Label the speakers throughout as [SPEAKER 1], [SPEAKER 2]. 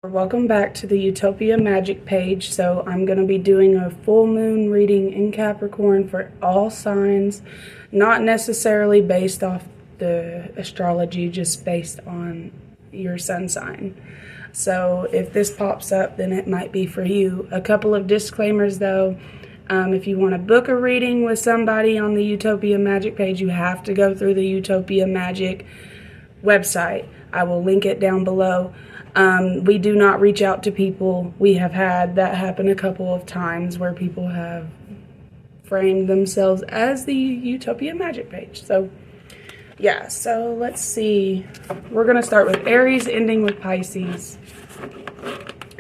[SPEAKER 1] Welcome back to the Utopia magic page. So I'm going to be doing a full moon reading in Capricorn for all signs, not necessarily based off the astrology, just based on your sun sign. So if this pops up, then it might be for you. A couple of disclaimers though. If you want to book a reading with somebody on the Utopia magic page, you have to go through the Utopia magic website. I will link it down below. We do not reach out to people. We have had that happen a couple of times where people have framed themselves as the Utopia magic page. So yeah, so let's see. We're going to start with Aries, ending with Pisces.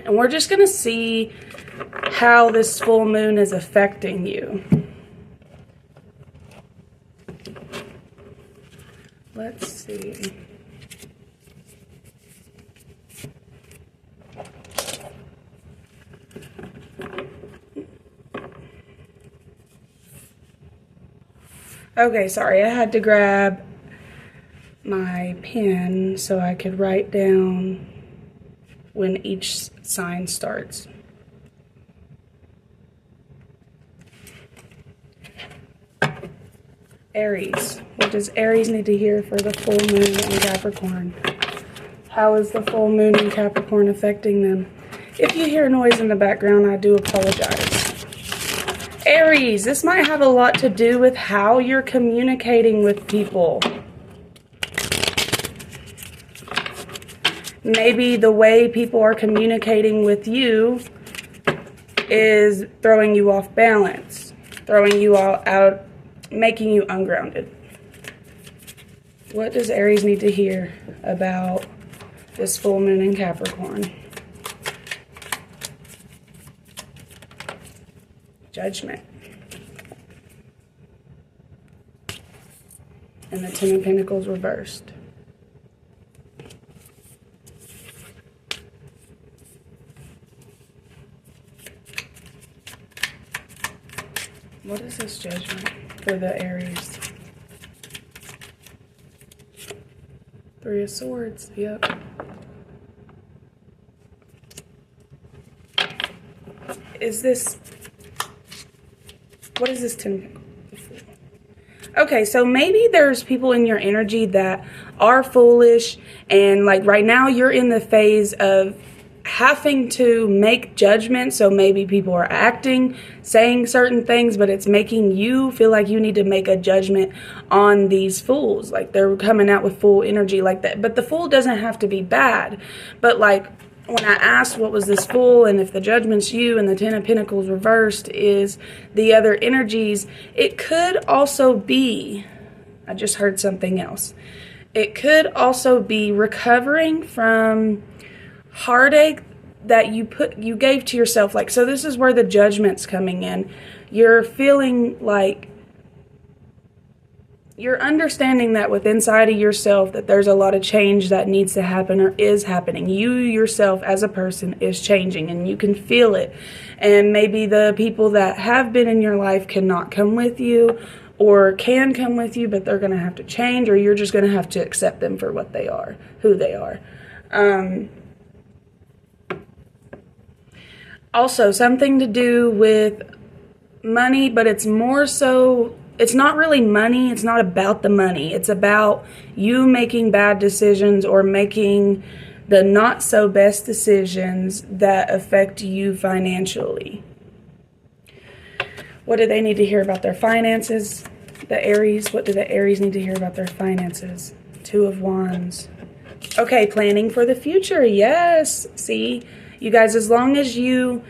[SPEAKER 1] And we're just going to see how this full moon is affecting you. Let's see. Okay, sorry, I had to grab my pen so I could write down when each sign starts. Aries. What does Aries need to hear for the full moon in Capricorn? How is the full moon in Capricorn affecting them? If you hear noise in the background, I do apologize. Aries, this might have a lot to do with how you're communicating with people. Maybe the way people are communicating with you is throwing you off balance, throwing you all out, making you ungrounded. What does Aries need to hear about this full moon in Capricorn? Judgment. And the Ten of Pentacles reversed. What is this judgment for the Aries? Three of Swords, yep. Is this... What is this Ten of Pentacles? Okay, so maybe there's people in your energy that are foolish, and like right now you're in the phase of having to make judgments. So maybe people are acting, saying certain things, but it's making you feel like you need to make a judgment on these fools. Like they're coming out with full energy like that. But the fool doesn't have to be bad. But like when I asked what was this fool, and if the judgment's you and the Ten of Pentacles reversed is the other energies, it could also be, I just heard something else. It could also be recovering from heartache that you gave to yourself. Like, so this is where the judgment's coming in. You're feeling like you're understanding that with inside of yourself that there's a lot of change that needs to happen or is happening. You yourself as a person is changing and you can feel it. And maybe the people that have been in your life cannot come with you or can come with you, but they're going to have to change, or you're just going to have to accept them for what they are, who they are. Also, something to do with money, but it's more so... It's not really money. It's not about the money. It's about you making bad decisions or making the not so best decisions that affect you financially. What do they need to hear about their finances? The Aries, what do the Aries need to hear about their finances? Two of Wands. Okay, planning for the future. Yes. See, you guys, as long as you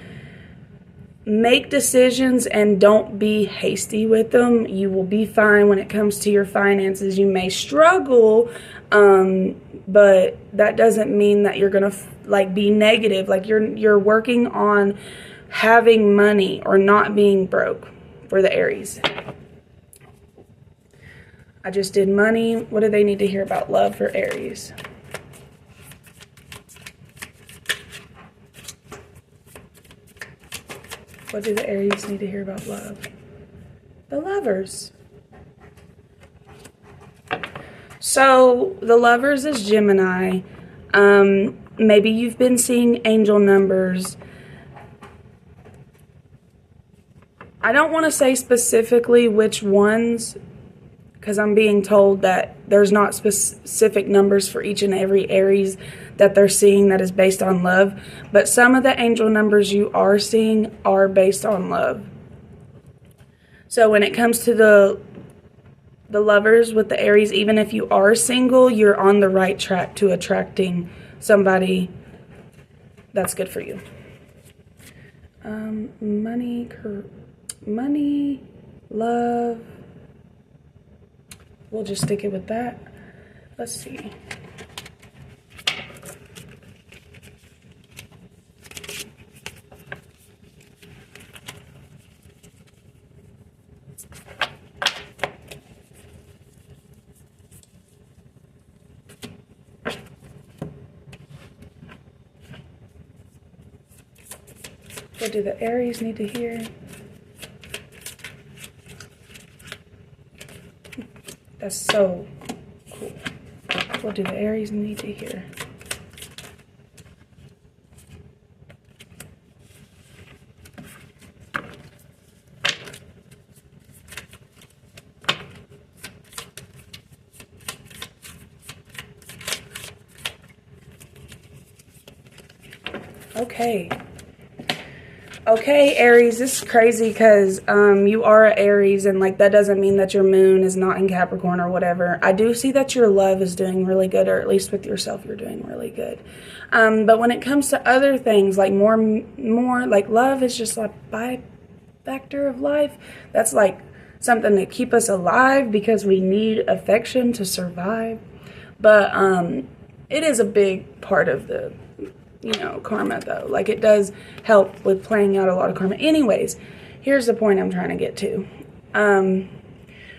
[SPEAKER 1] make decisions and don't be hasty with them, you will be fine when it comes to your finances. You may struggle, but that doesn't mean that you're gonna like be negative. Like you're working on having money or not being broke for the Aries. I just did money. What do they need to hear about love for Aries? What do the Aries need to hear about love? The Lovers. So the Lovers is Gemini. maybe you've been seeing angel numbers. I don't want to say specifically which ones, because I'm being told that there's not specific numbers for each and every Aries that they're seeing that is based on love. But some of the angel numbers you are seeing are based on love. So when it comes to the lovers with the Aries, even if you are single, you're on the right track to attracting somebody that's good for you. Money, love. We'll just stick it with that. Let's see. What do the Aries need to hear? That's so cool. What do the Aries need to hear? Okay, Aries, this is crazy because you are an Aries, and like that doesn't mean that your moon is not in Capricorn or whatever. I do see that your love is doing really good, or at least with yourself, you're doing really good. But when it comes to other things, like more like love is just like factor of life. That's like something to keep us alive because we need affection to survive. But it is a big part of the karma though. Like it does help with playing out a lot of karma. Anyways, here's the point I'm trying to get to.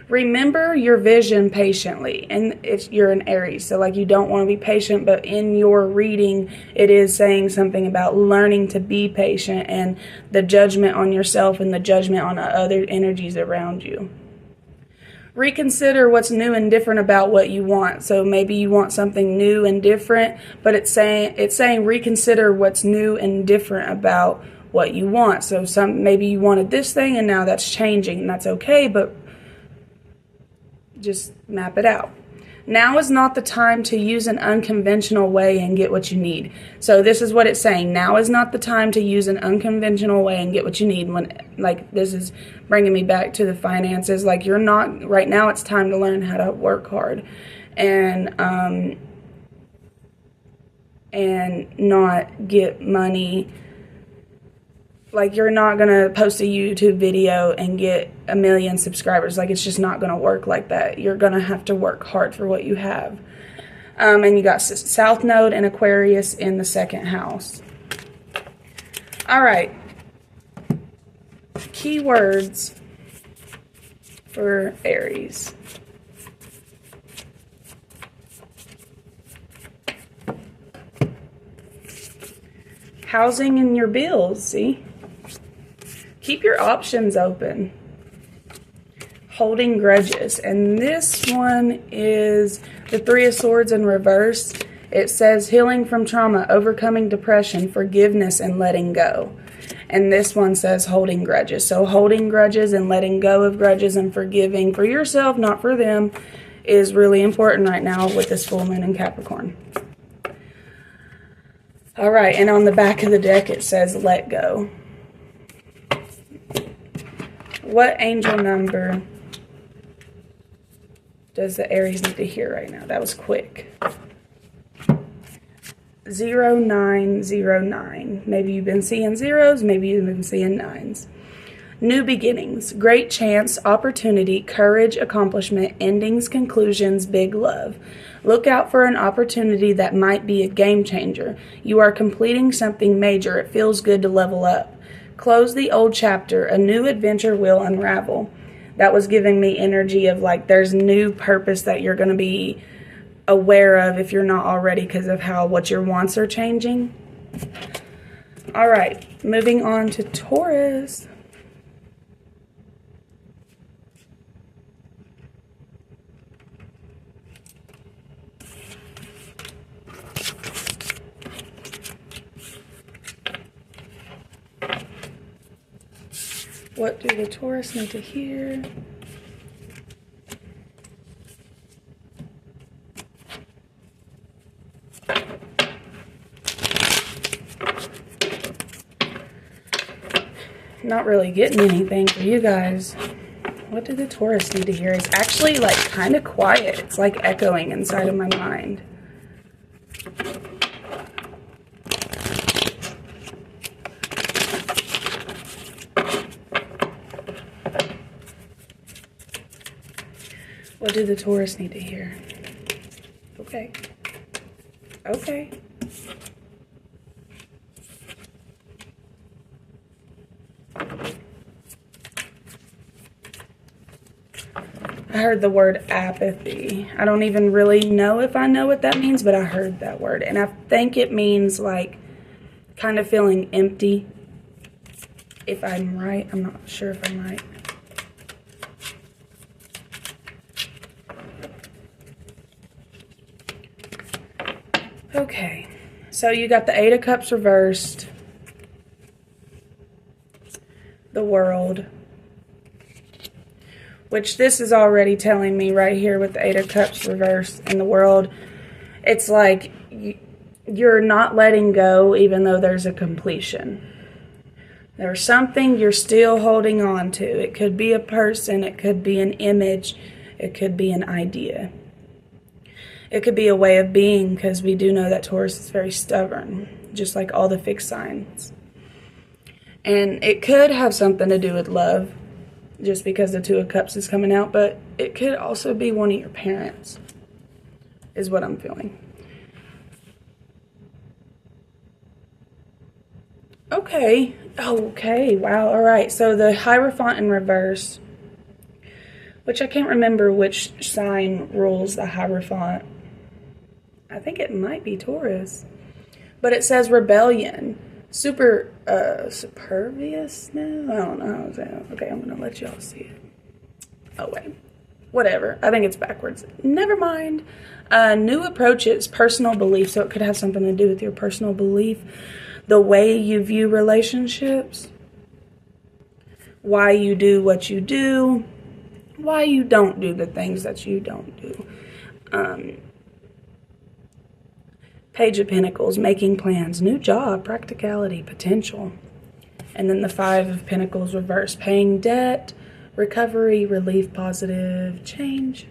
[SPEAKER 1] Remember your vision patiently. And you're an Aries, so like you don't want to be patient, but in your reading, it is saying something about learning to be patient and the judgment on yourself and the judgment on other energies around you. Reconsider what's new and different about what you want. So maybe you want something new and different, but it's saying reconsider what's new and different about what you want. So maybe you wanted this thing and now that's changing, and that's okay, but just map it out. Now is not the time to use an unconventional way and get what you need. So this is what it's saying. Now is not the time to use an unconventional way and get what you need. When, like, this is bringing me back to the finances. Like, you're not, right now it's time to learn how to work hard and not get money. Like, you're not going to post a YouTube video and get 1 million subscribers. Like, it's just not going to work like that. You're going to have to work hard for what you have. And you got South Node and Aquarius in the 2nd house. All right. Keywords for Aries. Housing and your bills, see? Keep your options open. Holding grudges. And this one is the 3 of Swords in reverse. It says healing from trauma, overcoming depression, forgiveness, and letting go. And this one says holding grudges. So holding grudges and letting go of grudges and forgiving for yourself, not for them, is really important right now with this full moon in Capricorn. All right, and on the back of the deck it says let go. What angel number does the Aries need to hear right now? That was quick. 0909. Maybe you've been seeing zeros, maybe you've been seeing nines. New beginnings, great chance, opportunity, courage, accomplishment, endings, conclusions, big love. Look out for an opportunity that might be a game changer. You are completing something major. It feels good to level up. Close the old chapter. A new adventure will unravel. That was giving me energy of like there's new purpose that you're going to be aware of if you're not already, because of how what your wants are changing. All right, moving on to Taurus. What do the Taurus need to hear? Not really getting anything for you guys. What do the Taurus need to hear? It's actually like kind of quiet. It's like echoing inside of my mind. What do the Taurus need to hear? Okay. Okay. I heard the word apathy. I don't even really know if I know what that means, but I heard that word. And I think it means like kind of feeling empty. If I'm right, I'm not sure if I'm right. Okay, so you got the Eight of Cups reversed, the World, which this is already telling me right here with the Eight of Cups reversed and the World. It's like you're not letting go even though there's a completion. There's something you're still holding on to. It could be a person, it could be an image, it could be an idea. It could be a way of being, because we do know that Taurus is very stubborn, just like all the fixed signs. And it could have something to do with love, just because the Two of Cups is coming out, but it could also be one of your parents, is what I'm feeling. Okay. Okay. Wow. All right. So the Hierophant in reverse, which I can't remember which sign rules the Hierophant. I think it might be Taurus, but it says rebellion, supervious. No, I don't know. Okay, I'm gonna let y'all see it. Oh wait, whatever. I think it's backwards. Never mind. New approaches, personal belief. So it could have something to do with your personal belief, the way you view relationships, why you do what you do, why you don't do the things that you don't do. Page of Pentacles, making plans, new job, practicality, potential. And then the Five of Pentacles reverse, paying debt, recovery, relief, positive, change.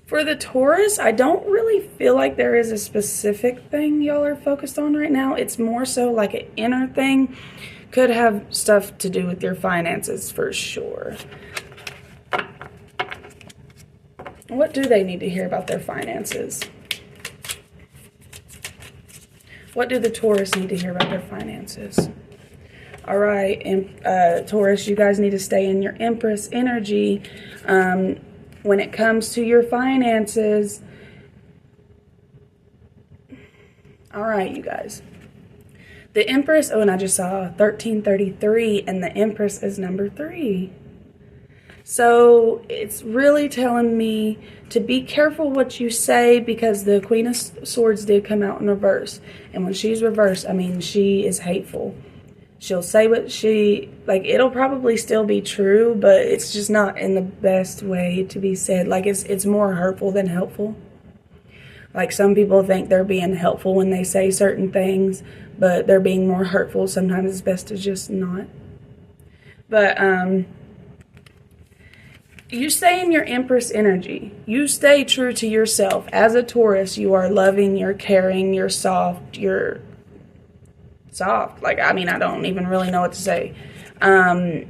[SPEAKER 1] For the Taurus, I don't really feel like there is a specific thing y'all are focused on right now. It's more so like an inner thing. Could have stuff to do with your finances for sure. What do they need to hear about their finances? What do the Taurus need to hear about their finances? All right, Taurus, you guys need to stay in your Empress energy. When it comes to your finances. All right, you guys. The Empress, oh, and I just saw 1333, and the Empress is number 3. So it's really telling me to be careful what you say, because the Queen of Swords did come out in reverse. And when she's reversed, I mean, she is hateful. She'll say what she, like, it'll probably still be true, but it's just not in the best way to be said. Like, it's more hurtful than helpful. Like, some people think they're being helpful when they say certain things, but they're being more hurtful. Sometimes it's best to just not. But, you stay in your Empress energy. You stay true to yourself. As a Taurus, you are loving, you're caring, you're soft, you're soft. Like, I mean, I don't even really know what to say. And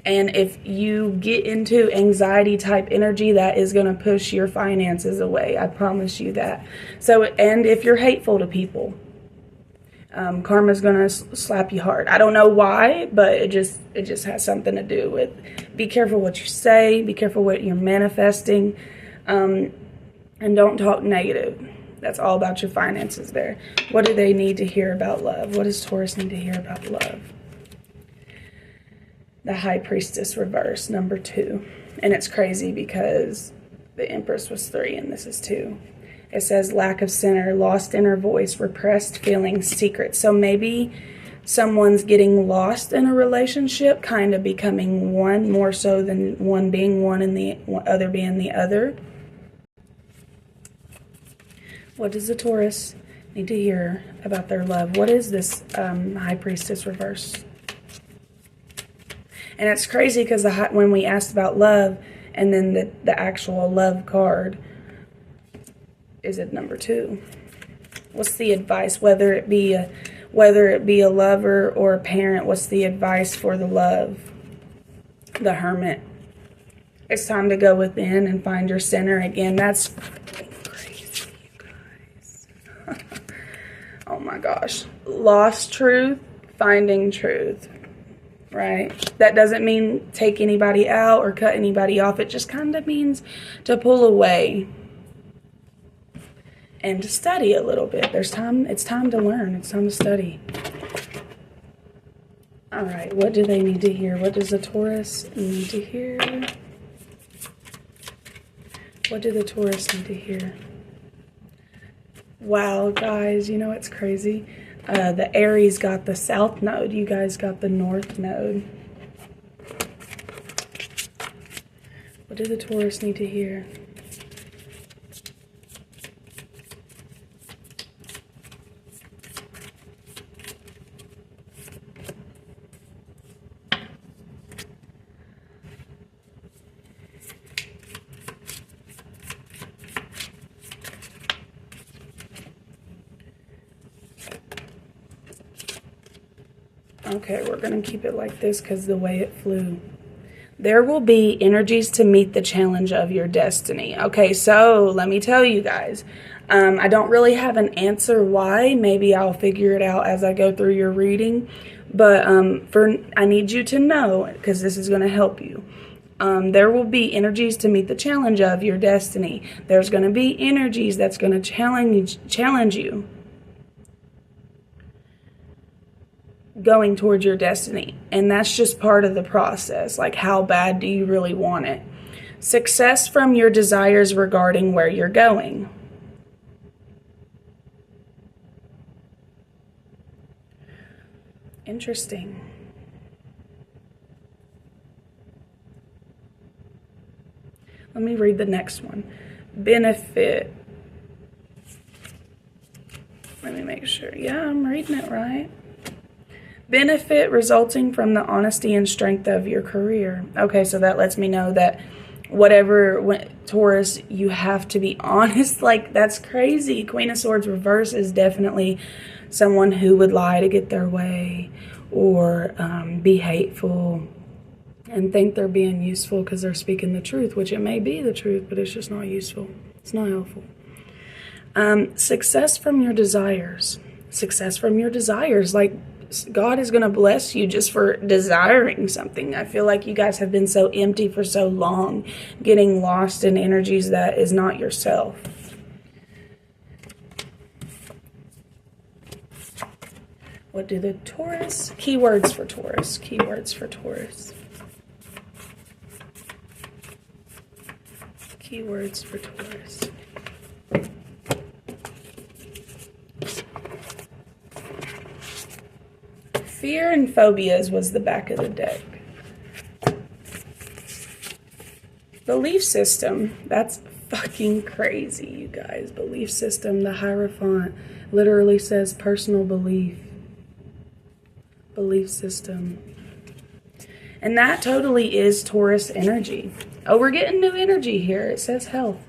[SPEAKER 1] if you get into anxiety type energy, that is going to push your finances away. I promise you that. So, and if you're hateful to people, karma's going to slap you hard. I don't know why, but it just has something to do with, be careful what you say, be careful what you're manifesting, and don't talk negative. That's all about your finances there. What do they need to hear about love? What does Taurus need to hear about love? The High Priestess reverse, number 2. And it's crazy because the Empress was 3 and this is 2. It says lack of center, lost inner voice, repressed feelings, secrets. So maybe someone's getting lost in a relationship, kind of becoming one more so than one being one and the other being the other. What does the Taurus need to hear about their love? What is this High Priestess reverse? And it's crazy because when we asked about love and then the actual love card is at number 2. What's the advice? Whether it be a lover or a parent, what's the advice for the love? The Hermit. It's time to go within and find your center again. That's crazy, you guys. Oh my gosh. Lost truth, finding truth. Right? That doesn't mean take anybody out or cut anybody off. It just kind of means to pull away and to study a little bit. It's time to learn. It's time to study. All right, what do they need to hear? What does the Taurus need to hear? What do the Taurus need to hear? Wow, guys, you know it's crazy. The Aries got the south node. You guys got the north node. What do the Taurus need to hear? Okay, we're going to keep it like this because the way it flew. There will be energies to meet the challenge of your destiny. Okay, so let me tell you guys. I don't really have an answer why. Maybe I'll figure it out as I go through your reading. But I need you to know, because this is going to help you. There will be energies to meet the challenge of your destiny. There's going to be energies that's going to challenge you going towards your destiny. And that's just part of the process. Like, how bad do you really want it? Success from your desires regarding where you're going. Interesting. Let me read the next one. Benefit. Let me make sure. Yeah, I'm reading it right. Benefit resulting from the honesty and strength of your career. Okay, so that lets me know that Taurus, you have to be honest. Like, that's crazy. Queen of Swords reverse is definitely someone who would lie to get their way or be hateful and think they're being useful because they're speaking the truth, which it may be the truth, but it's just not useful. It's not helpful. Success from your desires. Success from your desires. Like, God is going to bless you just for desiring something. I feel like you guys have been so empty for so long, getting lost in energies that is not yourself. What do the Taurus? Keywords for Taurus. Keywords for Taurus. Keywords for Taurus. Fear and phobias was the back of the deck. Belief system. That's fucking crazy, you guys. Belief system. The Hierophant literally says personal belief. Belief system. And that totally is Taurus energy. Oh, we're getting new energy here. It says health.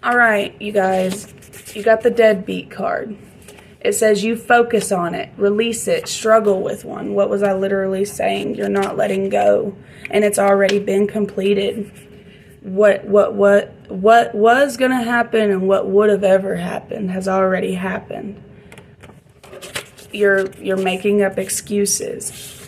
[SPEAKER 1] All right, you guys. You got the deadbeat card. It says you focus on it, release it, struggle with one. What was I literally saying? You're not letting go, and it's already been completed. What was going to happen and what would have ever happened has already happened. You're making up excuses.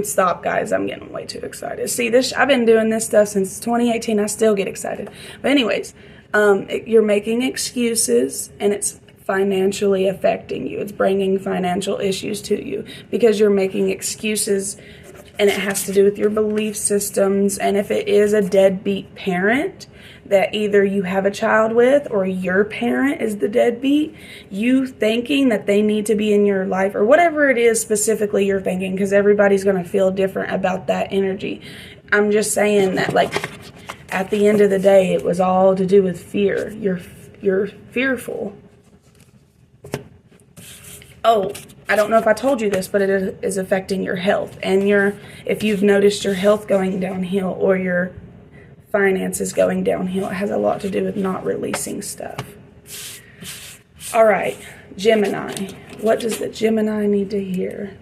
[SPEAKER 1] Stop, guys. I'm getting way too excited. See, I've been doing this stuff since 2018. I still get excited. But anyways, you're making excuses, and it's financially affecting you. It's bringing financial issues to you because you're making excuses, and it has to do with your belief systems. And if it is a deadbeat parent, that either you have a child with or your parent is the deadbeat, you thinking that they need to be in your life or whatever it is specifically you're thinking, because everybody's going to feel different about that energy. I'm just saying that, like, at the end of the day, it was all to do with fear. You're fearful. Oh, I don't know if I told you this, but it is affecting your health. And if you've noticed your health going downhill or your finances going downhill, it has a lot to do with not releasing stuff. All right, Gemini. What does the Gemini need to hear?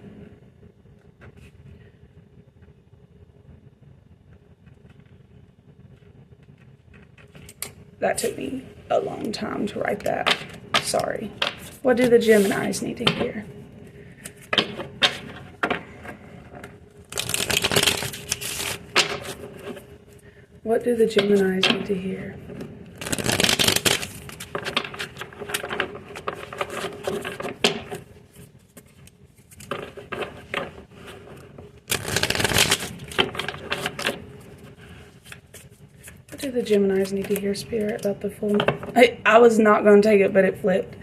[SPEAKER 1] That took me a long time to write that. Sorry. What do the Geminis need to hear? What do the Geminis need to hear? What do the Geminis need to hear, Spirit, about the full moon? I was not going to take it, but it flipped.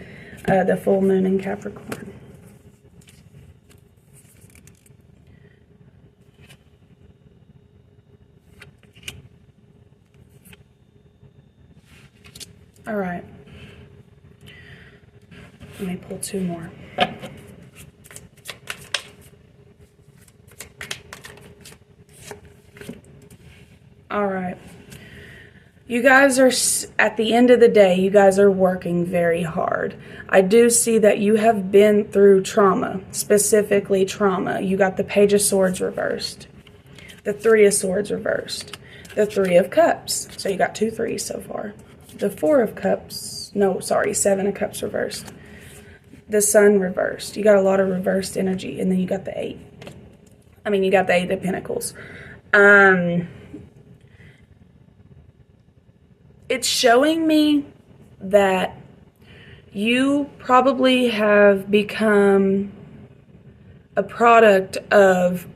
[SPEAKER 1] The full moon in Capricorn. All right. Let me pull two more. All right. You guys are, at the end of the day, you guys are working very hard. I do see that you have been through trauma, specifically trauma. You got the Page of Swords reversed, the Three of Swords reversed, the Three of Cups. So you got 2 threes so far. The Four of Cups, no, sorry, 7 of Cups reversed. The Sun reversed. You got a lot of reversed energy. And then you got the 8. I mean, you got the 8 of Pentacles. It's showing me that you probably have become a product of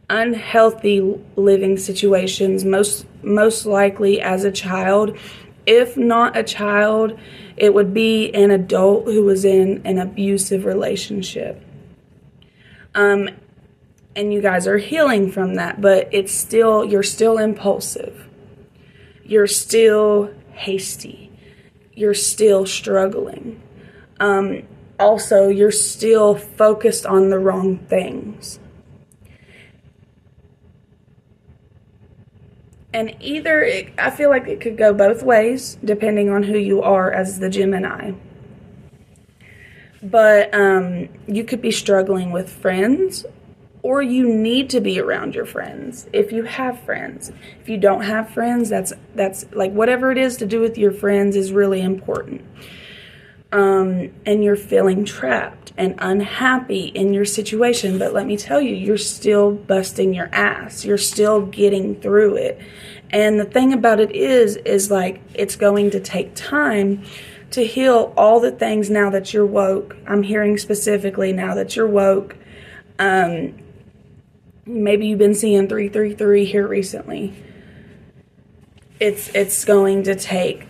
[SPEAKER 1] unhealthy living situations, most likely as a child. If not a child, it would be an adult who was in an abusive relationship. And you guys are healing from that, but you're still impulsive. You're still hasty. You're still struggling. Also, you're still focused on the wrong things. And I feel like it could go both ways, depending on who you are as the Gemini. But you could be struggling with friends, or you need to be around your friends if you have friends. If you don't have friends, that's like whatever it is to do with your friends is really important. And you're feeling trapped and unhappy in your situation. But let me tell you, you're still busting your ass. You're still getting through it. And the thing about it is like it's going to take time to heal all the things now that you're woke. I'm hearing specifically now that you're woke. Maybe you've been seeing 333 here recently. It's going to take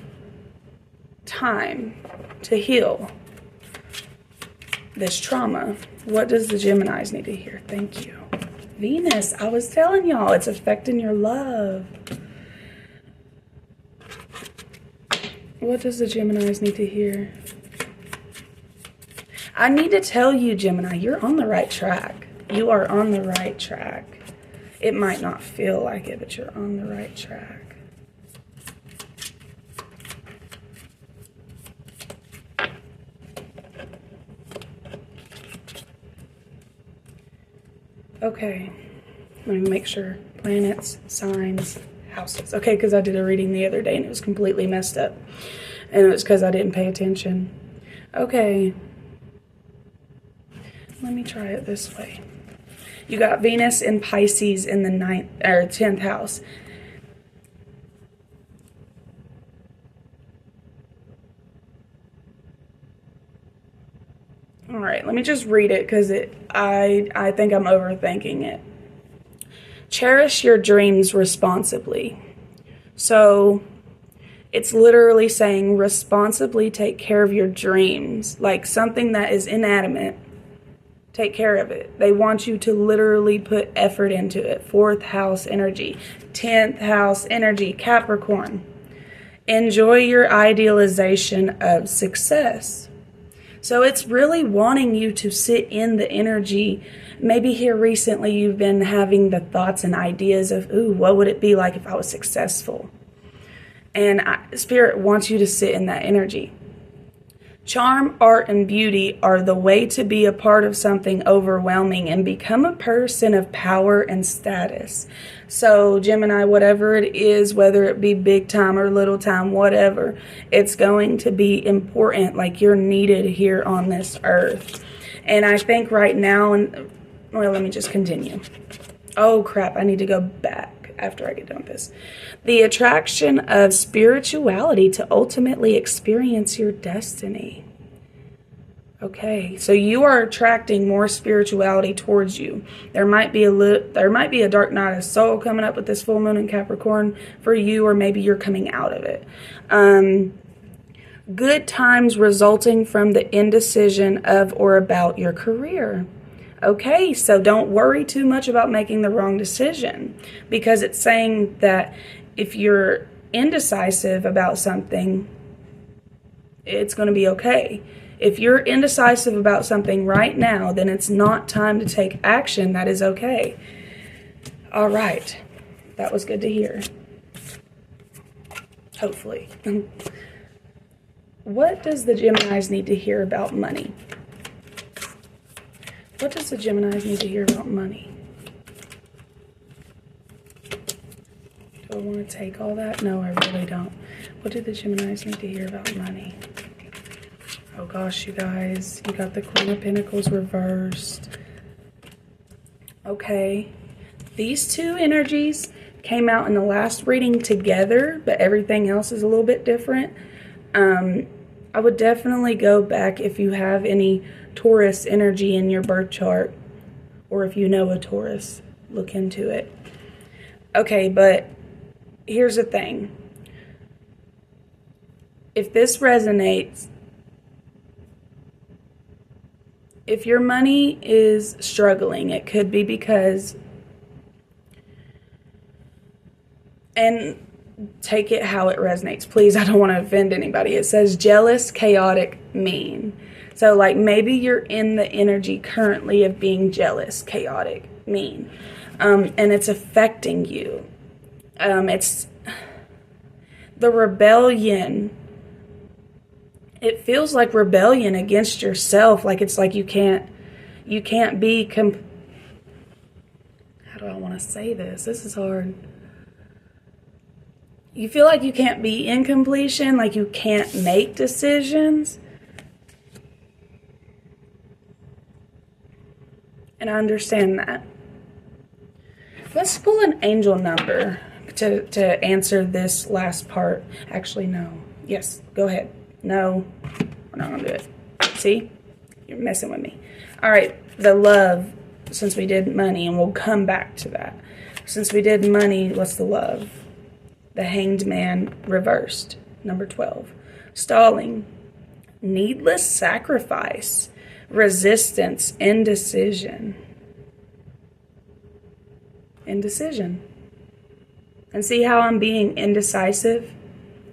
[SPEAKER 1] time to heal this trauma. What does the Geminis need to hear? Thank you. Venus, I was telling y'all, it's affecting your love. What does the Geminis need to hear? I need to tell you, Gemini, you're on the right track. You are on the right track. It might not feel like it, but you're on the right track. Okay, let me make sure. Planets, signs, houses. Okay, because I did a reading the other day and it was completely messed up. And it was because I didn't pay attention. Okay. Let me try it this way. You got Venus in Pisces in the 10th house. All right, let me just read it because I think I'm overthinking it. Cherish your dreams responsibly. So It's literally saying responsibly take care of your dreams, like something that is inanimate. Take care of it. They want you to literally put effort into it. 4th house energy, 10th house energy, Capricorn. Enjoy your idealization of success. So it's really wanting you to sit in the energy. Maybe here recently you've been having the thoughts and ideas of, ooh, what would it be like if I was successful? And Spirit wants you to sit in that energy. Charm, art, and beauty are the way to be a part of something overwhelming and become a person of power and status. So Gemini, whatever it is, whether it be big time or little time, whatever, it's going to be important, like you're needed here on this earth. And I think right now, well, let me just continue. Oh crap, I need to go back after I get done with this. The attraction of spirituality to ultimately experience your destiny. Okay, so you are attracting more spirituality towards you. There might be a dark night of soul coming up with this full moon in Capricorn for you, or maybe you're coming out of it. Good times resulting from the indecision of or about your career. Okay, so don't worry too much about making the wrong decision, because it's saying that if you're indecisive about something, it's going to be okay. If you're indecisive about something right now, then it's not time to take action. That is okay. All right. That was good to hear. Hopefully. What does the Geminis need to hear about money? What does the Geminis need to hear about money? Do I want to take all that? No, I really don't. What do the Geminis need to hear about money? Oh gosh, you guys, you got the Queen of Pentacles reversed. Okay, these two energies came out in the last reading together, but everything else is a little bit different. I would definitely go back if you have any Taurus energy in your birth chart, or if you know a Taurus, look into it. Okay, but here's the thing. If this resonates, if your money is struggling, it could be because, and take it how it resonates. Please, I don't want to offend anybody. It says jealous, chaotic, mean. So like maybe you're in the energy currently of being jealous, chaotic, mean. And it's affecting you. It's the rebellion. It feels like rebellion against yourself. Like it's like you can't be how do I want to say this? This is hard. You feel like you can't be in completion, like you can't make decisions. And I understand that. Let's pull an angel number to answer this last part. Actually, no. Yes, go ahead. No, we're not going to do it. See? You're messing with me. All right, the love, since we did money, and we'll come back to that. Since we did money, what's the love? The Hanged Man reversed, number 12. Stalling, needless sacrifice, resistance, indecision. Indecision. And see how I'm being indecisive?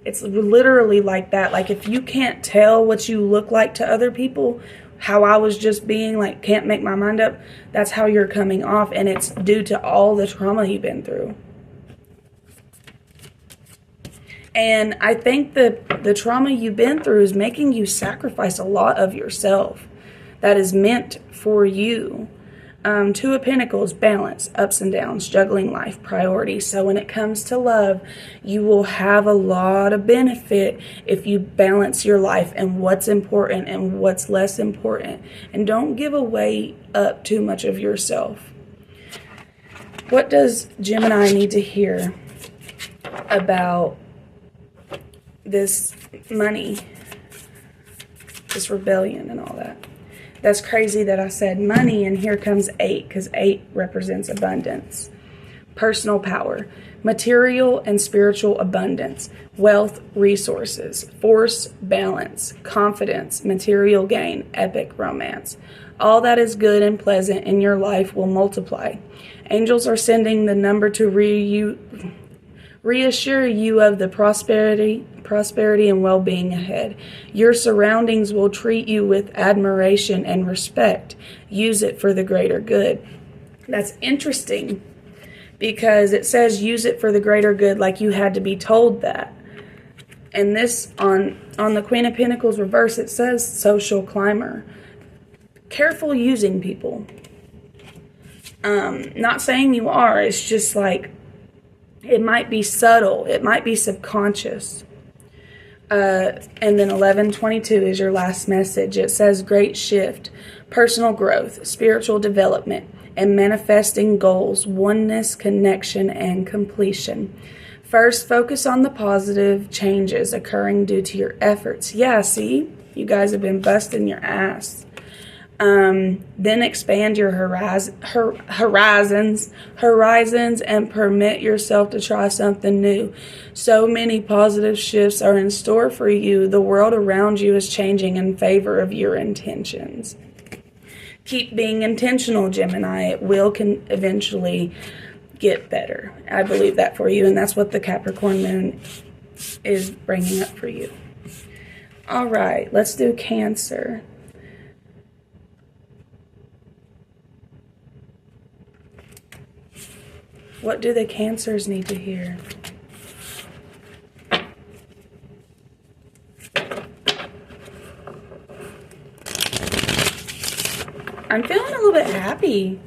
[SPEAKER 1] It's literally like that. Like if you can't tell what you look like to other people, how I was just being like, can't make my mind up, that's how you're coming off. And it's due to all the trauma you've been through. And I think the trauma you've been through is making you sacrifice a lot of yourself that is meant for you. Two of Pentacles, balance, ups and downs, juggling life, priorities. So when it comes to love, you will have a lot of benefit if you balance your life and what's important and what's less important. And don't give away up too much of yourself. What does Gemini need to hear about this money, this rebellion and all that? That's crazy that I said money, and here comes 8, because 8 represents abundance. Personal power. material and spiritual abundance, wealth, resources, force, balance, confidence, material gain, epic romance. All that is good and pleasant in your life will multiply. Angels are sending the number to reassure you of the prosperity and well-being ahead. Your surroundings will treat you with admiration and respect. Use it for the greater good. That's interesting because it says use it for the greater good, like you had to be told that. And this, on the Queen of Pentacles reverse, it says social climber. Careful using people. Not saying you are, it's just like, it might be subtle, it might be subconscious. And then 1122 is your last message. It says great shift, personal growth, spiritual development, and manifesting goals, oneness, connection, and completion. First, focus on the positive changes occurring due to your efforts. Yeah, see, you guys have been busting your ass. Then expand your horizons and permit yourself to try something new. So many positive shifts are in store for you. The world around you is changing in favor of your intentions. Keep being intentional, Gemini. It will eventually get better. I believe that for you, and that's what the Capricorn moon is bringing up for you. All right, let's do Cancer. What do the Cancers need to hear? I'm feeling a little bit happy.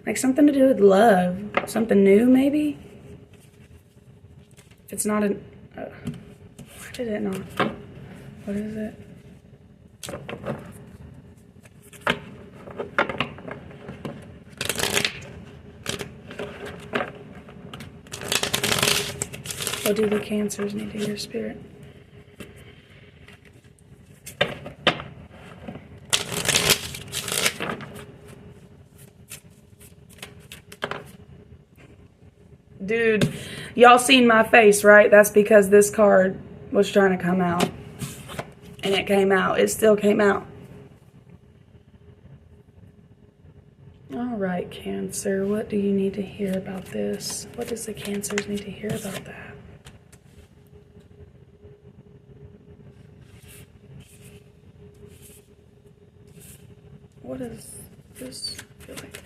[SPEAKER 1] Like something to do with love. Something new, maybe? If it's not an... why did it not? What is it? What do the Cancers need to hear, Spirit? Dude, y'all seen my face, right? That's because this card was trying to come out. And it came out. It still came out. All right, Cancer. What do you need to hear about this? What does the Cancers need to hear about that? What does this feel like?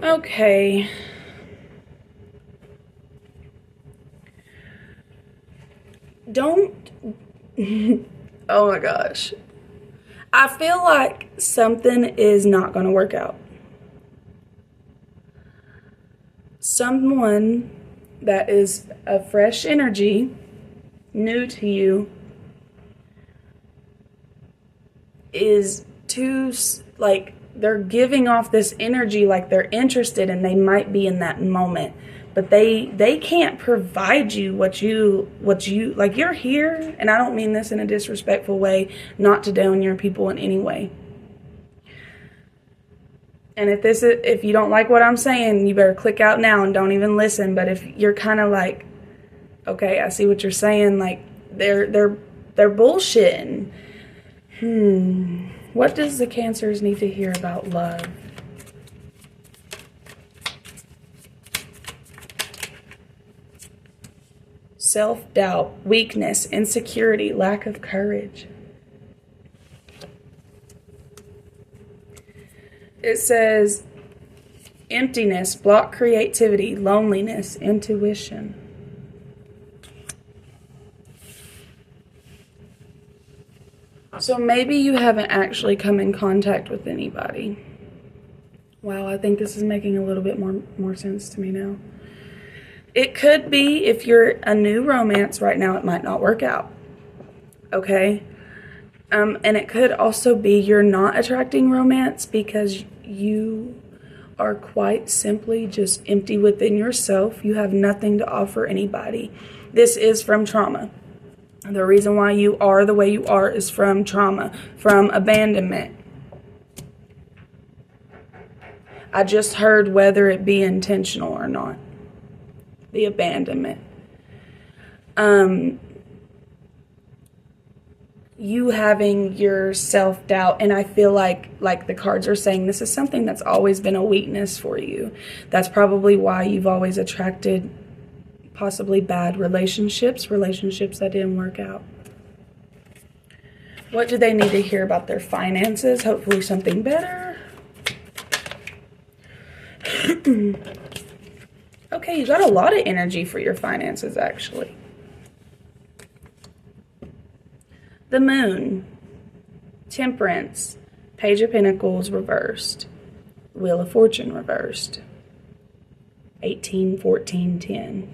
[SPEAKER 1] Okay. Don't... oh my gosh. I feel like something is not going to work out. Someone that is a fresh energy, new to you, is too, like, they're giving off this energy like they're interested and they might be in that moment, but they can't provide you what you like. You're here, and I don't mean this in a disrespectful way, not to down your people in any way. And if you don't like what I'm saying, you better click out now and don't even listen. But if you're kind of like, okay, I see what you're saying, like they're bullshitting. What does the Cancers need to hear about love? Self-doubt, weakness, insecurity, lack of courage. It says emptiness, block creativity, loneliness, intuition. So maybe you haven't actually come in contact with anybody. Wow, I think this is making a little bit more sense to me now. It could be if you're a new romance right now, it might not work out. Okay? And it could also be you're not attracting romance because you are quite simply just empty within yourself. You have nothing to offer anybody. This is from trauma. The reason why you are the way you are is from trauma, from abandonment. I just heard whether it be intentional or not. The abandonment. You having your self-doubt, and I feel like the cards are saying, this is something that's always been a weakness for you. That's probably why you've always attracted possibly bad relationships that didn't work out. What do they need to hear about their finances? Hopefully something better. Okay, you got a lot of energy for your finances, actually. The Moon, Temperance, Page of Pentacles reversed, Wheel of Fortune reversed, 18, 14, 10.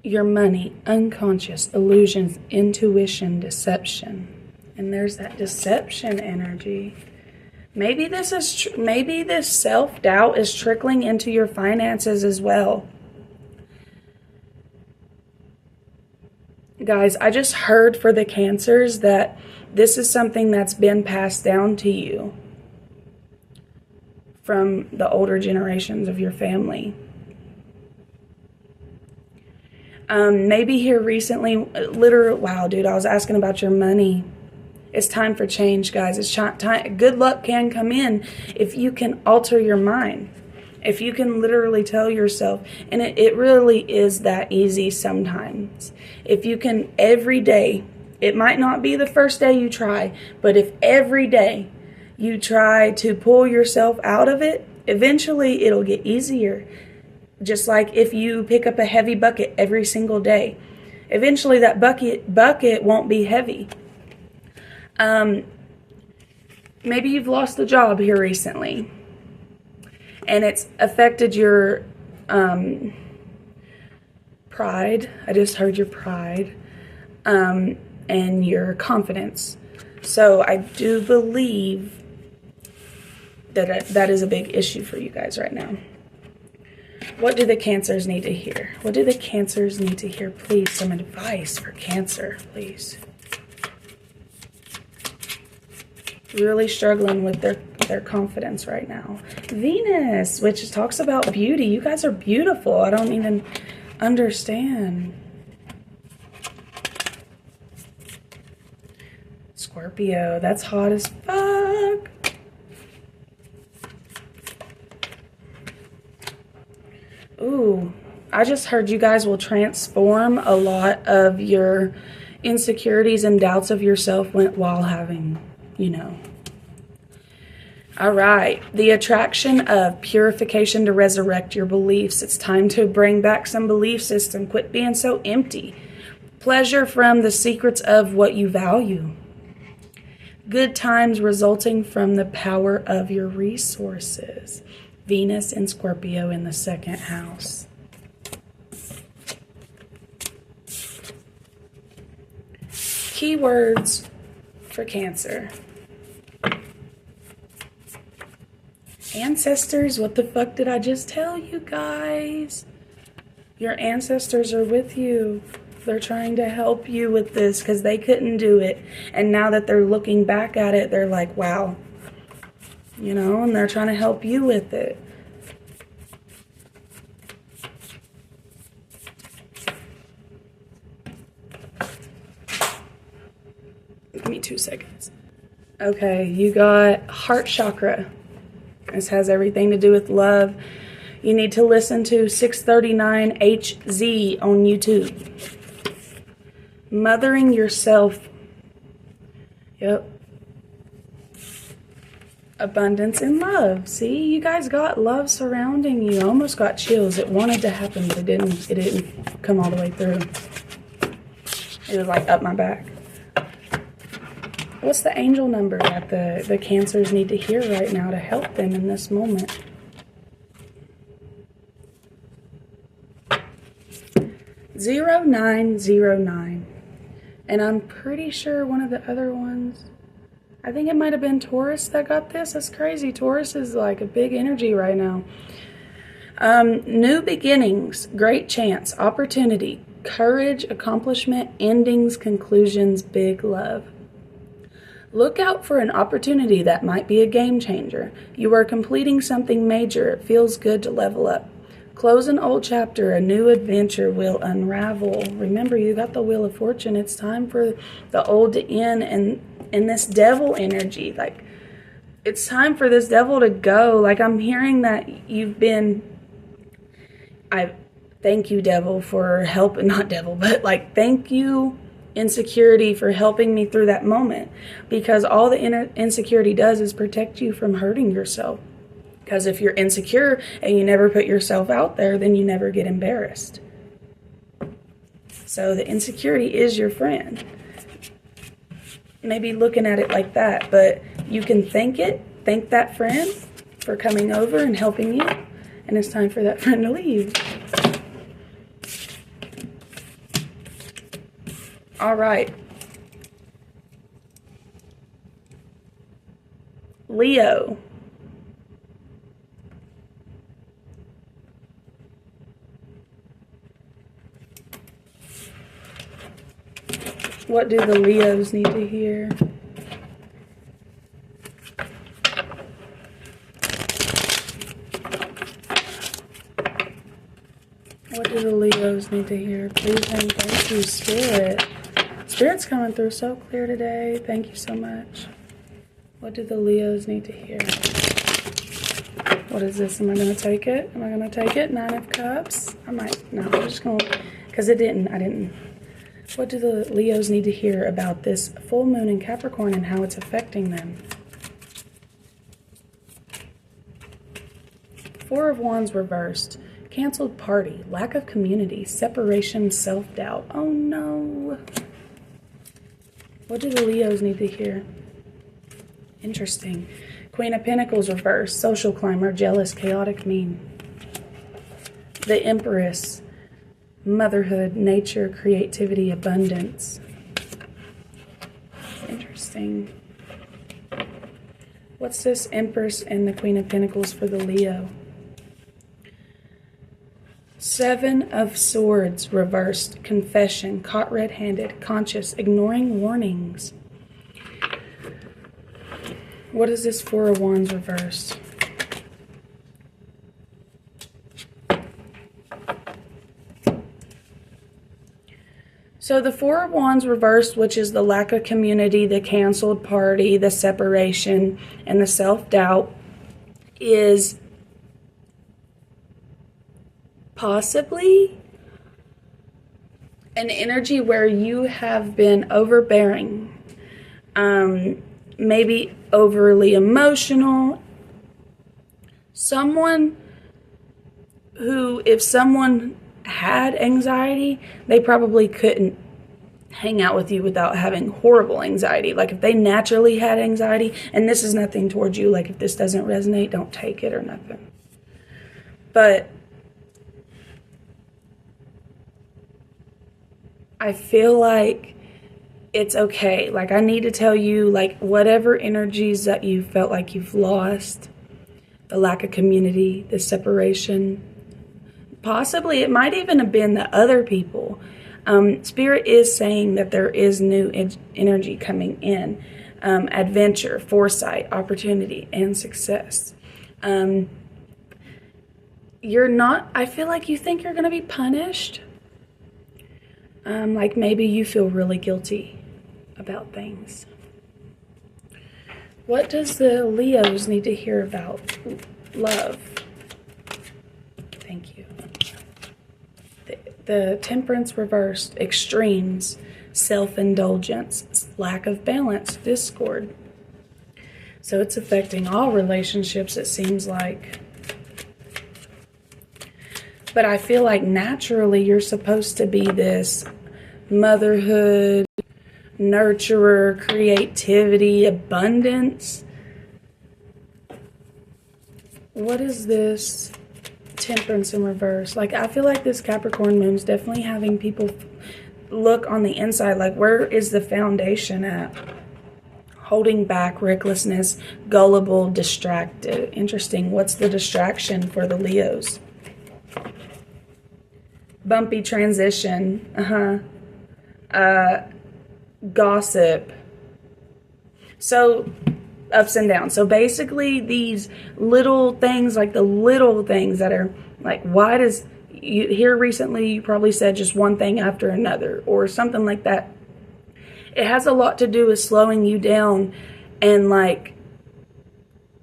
[SPEAKER 1] Your money, unconscious, illusions, intuition, deception. And there's that deception energy. Maybe this self-doubt is trickling into your finances as well. Guys, I just heard for the Cancers that this is something that's been passed down to you from the older generations of your family. Maybe here recently, literally, wow, dude, I was asking about your money. It's time for change, guys. It's time. Good luck can come in if you can alter your mind. If you can literally tell yourself, and it really is that easy sometimes. If you can every day, it might not be the first day you try, but if every day you try to pull yourself out of it, eventually it'll get easier. Just like if you pick up a heavy bucket every single day, eventually that bucket won't be heavy. Maybe you've lost a job here recently, and it's affected your pride. I just heard your pride and your confidence. So I do believe that that is a big issue for you guys right now. What do the Cancers need to hear? What do the Cancers need to hear? Please, some advice for Cancer, please. Really struggling with their confidence right now. Venus, which talks about beauty. You guys are beautiful. I don't even understand. Scorpio, that's hot as fuck. Ooh, I just heard you guys will transform a lot of your insecurities and doubts of yourself while having, you know. All right, the attraction of purification to resurrect your beliefs. It's time to bring back some belief system. Quit being so empty. Pleasure from the secrets of what you value. Good times resulting from the power of your resources. Venus and Scorpio in the second house. Keywords for Cancer. Ancestors, what the fuck did I just tell you guys? Your ancestors are with you. They're trying to help you with this because they couldn't do it. And now that they're looking back at it, they're like, wow. You know, and they're trying to help you with it. Give me 2 seconds. Okay, you got heart chakra. This has everything to do with love. You need to listen to 639HZ on YouTube. Mothering yourself. Yep. Abundance and love. See, you guys got love surrounding you. I almost got chills. It wanted to happen, but it didn't come all the way through. It was like up my back. What's the angel number that the Cancers need to hear right now to help them in this moment? 0909. And I'm pretty sure one of the other ones I think it might have been Taurus that got this. That's crazy. Taurus is like a big energy right now. New beginnings, great chance, opportunity, courage, accomplishment, endings, conclusions, big love. Look out for an opportunity that might be a game changer. You are completing something major. It feels good to level up. Close an old chapter. A new adventure will unravel. Remember, you got the Wheel of Fortune. It's time for the old to end, and in this devil energy, like, it's time for this devil to go. Like, I'm hearing that you've been, I thank you, devil, for helping, not devil, but like, thank you, insecurity, for helping me through that moment, because all the insecurity does is protect you from hurting yourself. Because if you're insecure and you never put yourself out there, then you never get embarrassed. So the insecurity is your friend. Maybe looking at it like that, but you can thank that friend for coming over and helping you, and it's time for that friend to leave. All right. Leo. What do the Leos need to hear? What do the Leos need to hear? Please and thank you, Spirit. Spirit's coming through so clear today. Thank you so much. What do the Leos need to hear? What is this? Am I going to take it? Am I going to take it? 9 of Cups? I might. No, I'm just going to, because I didn't. What do the Leos need to hear about this full moon in Capricorn and how it's affecting them? 4 of Wands reversed. Canceled party. Lack of community. Separation. Self-doubt. Oh no. What do the Leos need to hear? Interesting. Queen of Pentacles reversed. Social climber. Jealous. Chaotic. Mean. The Empress. Motherhood, nature, creativity, abundance. Interesting. What's this Empress and the Queen of Pentacles for the Leo? 7 of Swords reversed. Confession, caught red-handed, conscious, ignoring warnings. What is this 4 of Wands reversed? So the 4 of Wands reversed, which is the lack of community, the canceled party, the separation, and the self-doubt, is possibly an energy where you have been overbearing, maybe overly emotional. Someone who, if someone had anxiety, they probably couldn't hang out with you without having horrible anxiety. Like if they naturally had anxiety, and this is nothing towards you, like if this doesn't resonate, don't take it or nothing. But I feel like it's okay. Like I need to tell you, like whatever energies that you felt like you've lost, the lack of community, the separation, possibly it might even have been the other people. Spirit is saying that there is new energy coming in. Adventure, foresight, opportunity, and success. You're not, I feel like you think you're going to be punished. Like maybe you feel really guilty about things. What does the Leos need to hear about love? Thank you. The Temperance reversed, extremes, self-indulgence, lack of balance, discord. So it's affecting all relationships, it seems like. But I feel like naturally you're supposed to be this motherhood, nurturer, creativity, abundance. What is this Temperance in reverse? Like I feel like this Capricorn moon is definitely having people look on the inside, like where is the foundation at? holding back, recklessness, gullible, distracted. Interesting. What's the distraction for the Leos? Bumpy transition. Gossip. So, ups and downs. So basically these little things, like the little things that are like, why does you here recently you probably said just one thing after another or something like that. It has a lot to do with slowing you down and like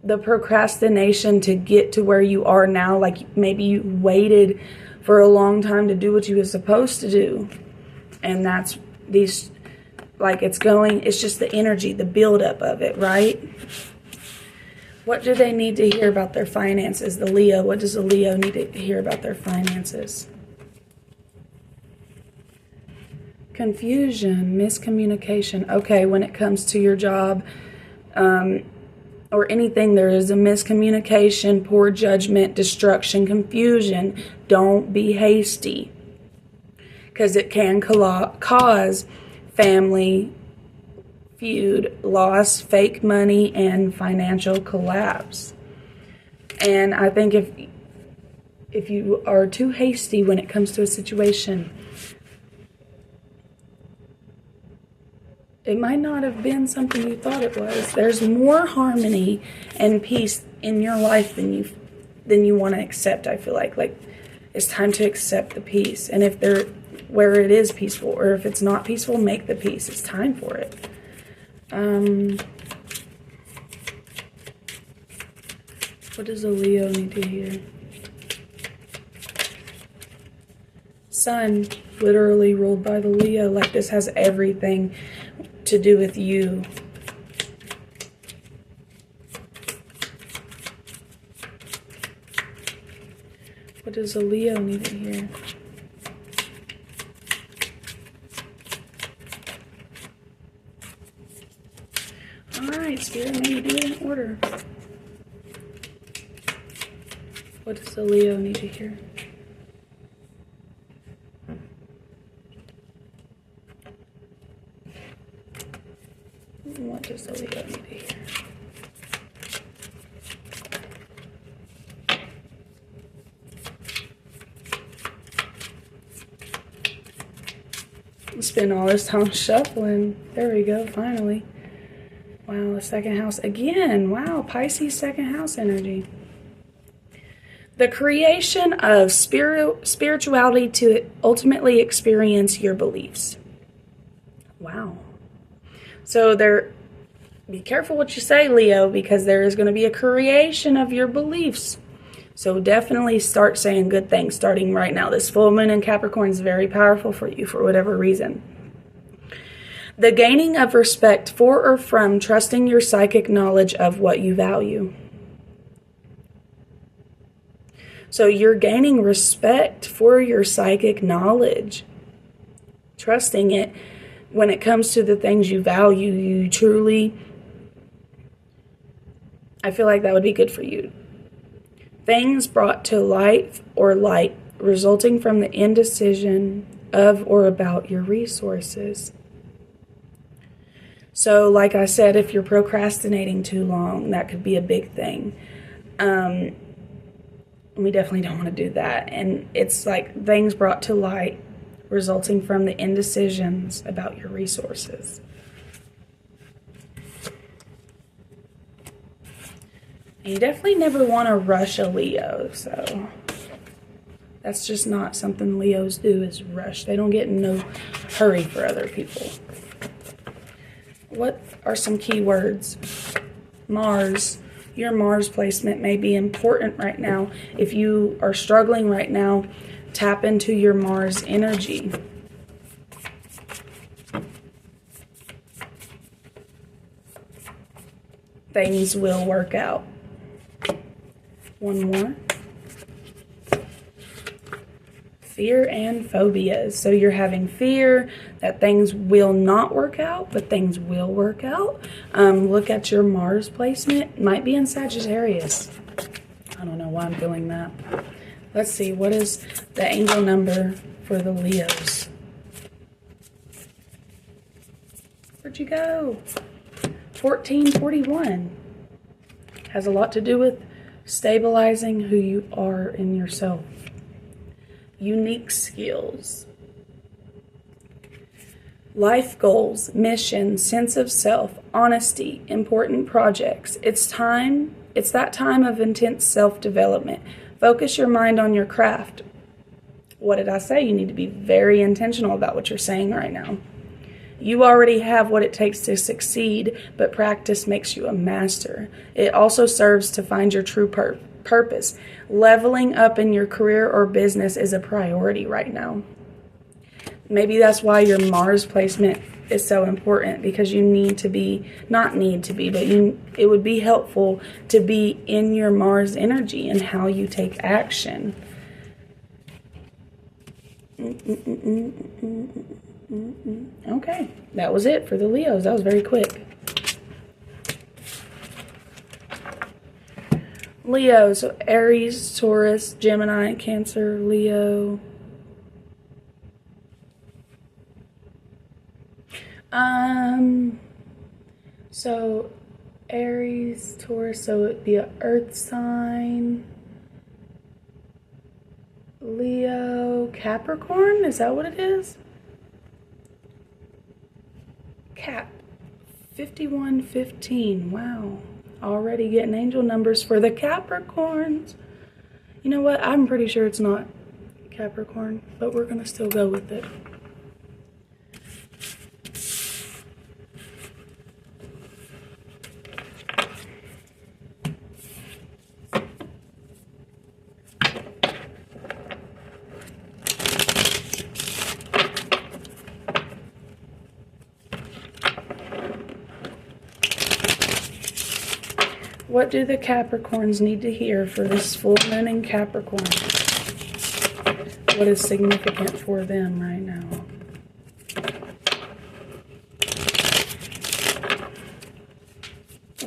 [SPEAKER 1] the procrastination to get to where you are now. Like maybe you waited for a long time to do what you were supposed to do. And that's these, like it's just the energy, the buildup of it, right? What do they need to hear about their finances? The Leo, what does the Leo need to hear about their finances? Confusion, miscommunication. Okay, when it comes to your job or anything, there is a miscommunication, poor judgment, destruction, confusion. Don't be hasty because it can cause family feud, loss, fake money, and financial collapse. And I think if you are too hasty when it comes to a situation, it might not have been something you thought it was. There's more harmony and peace in your life than you want to accept, I feel like. Like, it's time to accept the peace. And if where it is peaceful, or if it's not peaceful, make the peace. It's time for it. What does a Leo need to hear? Sun, literally ruled by the Leo. Like this has everything to do with you. What does a Leo need to hear? Alright, Spirit, maybe do it in order. What does the Leo need to hear? What does the Leo need to hear? Spend all this time shuffling. There we go, finally. Wow, the second house again. Wow, Pisces second house energy. The creation of spirituality to ultimately experience your beliefs. Wow. So be careful what you say, Leo, because there is going to be a creation of your beliefs. So definitely start saying good things starting right now. This full moon in Capricorn is very powerful for you for whatever reason. The gaining of respect for or from trusting your psychic knowledge of what you value. So you're gaining respect for your psychic knowledge. Trusting it when it comes to the things you value. You truly, I feel like that would be good for you. Things brought to light resulting from the indecision of or about your resources. So like I said, if you're procrastinating too long, that could be a big thing. We definitely don't want to do that. And it's like things brought to light resulting from the indecisions about your resources. And you definitely never want to rush a Leo, so that's just not something Leos do, is rush. They don't get in no hurry for other people. What are some key words? Mars. Your Mars placement may be important right now. If you are struggling right now, tap into your Mars energy. Things will work out. One more. Fear and phobias. So you're having fear that things will not work out, but things will work out. Look at your Mars placement. It might be in Sagittarius. I don't know why I'm feeling that. Let's see. What is the angel number for the Leos? Where'd you go? 1441 has a lot to do with stabilizing who you are in yourself. Unique skills. Life goals, mission, sense of self, honesty, important projects. It's that time of intense self-development. Focus your mind on your craft. What did I say? You need to be very intentional about what you're saying right now. You already have what it takes to succeed, but practice makes you a master. It also serves to find your true purpose. Leveling up in your career or business is a priority right now. Maybe that's why your Mars placement is so important, because you need to be, not need to be, but it would be helpful to be in your Mars energy and how you take action. Okay, that was it for the Leos. That was very quick. Leo, so Aries, Taurus, Gemini, Cancer, Leo. So Aries, Taurus, so it'd be an earth sign. Leo, Capricorn, is that what it is? Cap, 5115, wow. Already getting angel numbers for the Capricorns. You know what, I'm pretty sure it's not Capricorn, but we're gonna still go with it. What do the Capricorns need to hear for this full moon in Capricorn? What is significant for them right now?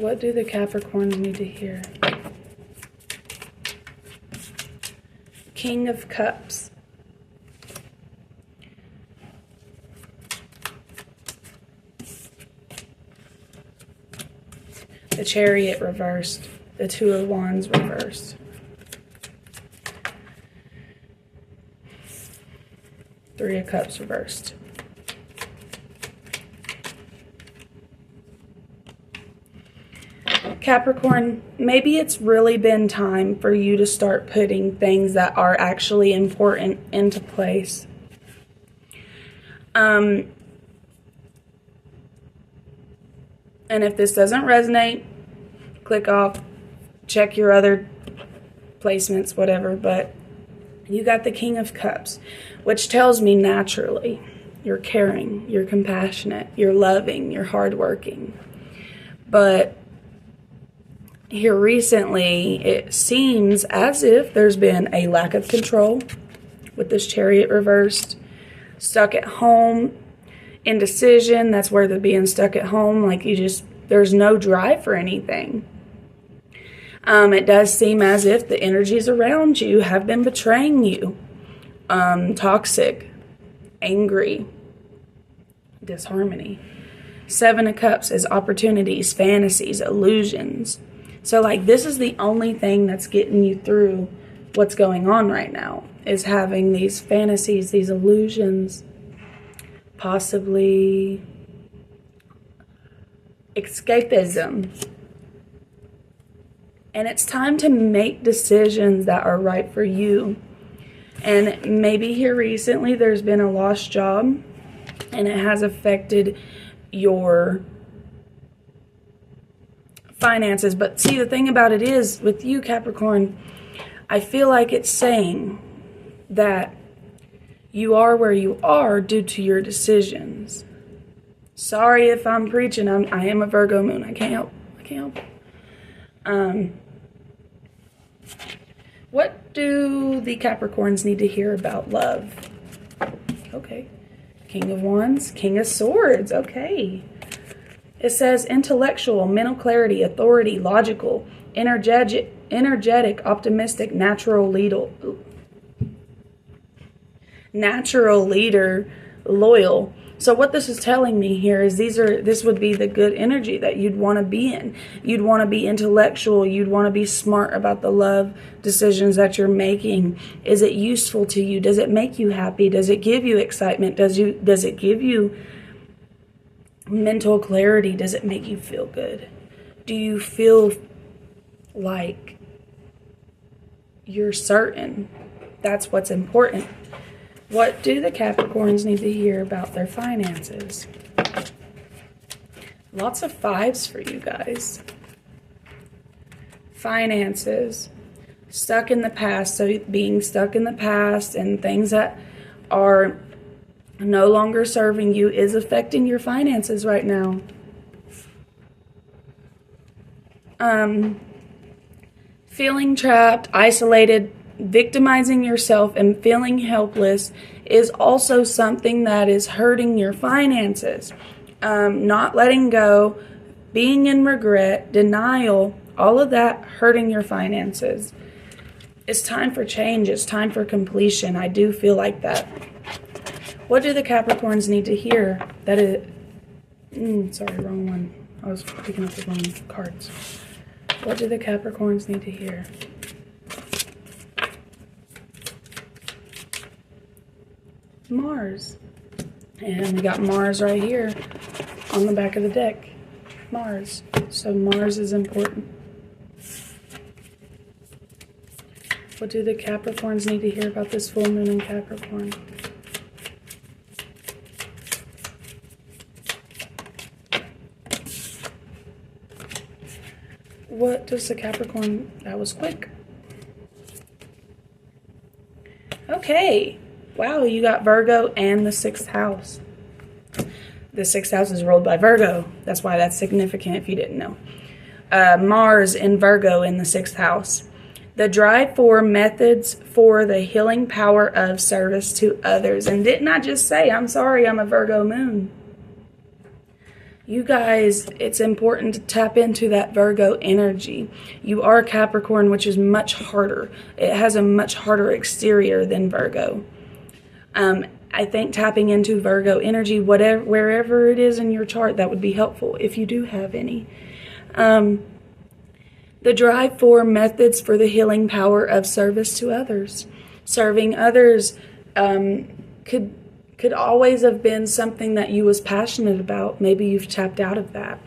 [SPEAKER 1] What do the Capricorns need to hear? King of Cups. The Chariot reversed. The Two of Wands reversed. Three of Cups reversed. Capricorn, maybe it's really been time for you to start putting things that are actually important into place. And if this doesn't resonate, click off, check your other placements, whatever. But you got the King of Cups, which tells me naturally you're caring, you're compassionate, you're loving, you're hardworking. But here recently, it seems as if there's been a lack of control with this Chariot reversed, stuck at home, indecision. That's where they're being stuck at home. Like there's no drive for anything. It does seem as if the energies around you have been betraying you. Toxic, angry, disharmony. Seven of Cups is opportunities, fantasies, illusions. So this is the only thing that's getting you through what's going on right now, is having these fantasies, these illusions, possibly escapism. And it's time to make decisions that are right for you. And maybe here recently there's been a lost job and it has affected your finances. But see, the thing about it is, with you, Capricorn, I feel like it's saying that you are where you are due to your decisions. Sorry if I'm preaching. I am a Virgo moon. I can't help. What do the Capricorns need to hear about love? Okay. King of Wands, King of Swords. Okay. It says intellectual, mental clarity, authority, logical, energetic, optimistic, natural leader, loyal. So what this is telling me here is this would be the good energy that you'd want to be in. You'd want to be intellectual. You'd want to be smart about the love decisions that you're making. Is it useful to you? Does it make you happy? Does it give you excitement? Does it give you mental clarity? Does it make you feel good? Do you feel like you're certain? That's what's important. What do the Capricorns need to hear about their finances? Lots of 5s for you guys. Finances. Stuck in the past. So being stuck in the past and things that are no longer serving you is affecting your finances right now. Feeling trapped, isolated, victimizing yourself, and feeling helpless is also something that is hurting your finances. Not letting go, being in regret, denial, all of that hurting your finances. It's time for change. It's time for completion. I do feel like that. What do the Capricorns need to hear? That is... sorry, wrong one. I was picking up the wrong cards. What do the Capricorns need to hear? Mars. And we got Mars right here on the back of the deck. Mars. So Mars is important. What do the Capricorns need to hear about this full moon in Capricorn? What does the Capricorn... That was quick. Okay. Wow, you got Virgo and the 6th house. The 6th house is ruled by Virgo. That's why that's significant if you didn't know. Mars in Virgo in the 6th house. The drive for methods for the healing power of service to others. And didn't I just say, I'm sorry, I'm a Virgo moon? You guys, it's important to tap into that Virgo energy. You are Capricorn, which is much harder. It has a much harder exterior than Virgo. I think tapping into Virgo energy, wherever it is in your chart, that would be helpful if you do have any. The drive for methods for the healing power of service to others. Serving others could always have been something that you was passionate about. Maybe you've tapped out of that.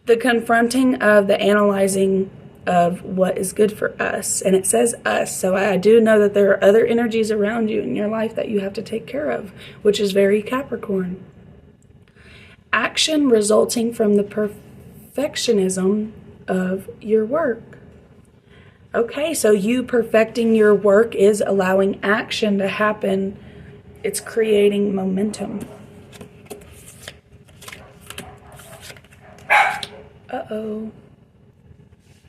[SPEAKER 1] The confronting of the analyzing of what is good for us. And it says us. So I do know that there are other energies around you in your life that you have to take care of, which is very Capricorn. Action resulting from the perfectionism of your work. Okay, so you perfecting your work is allowing action to happen. It's creating momentum. Uh-oh.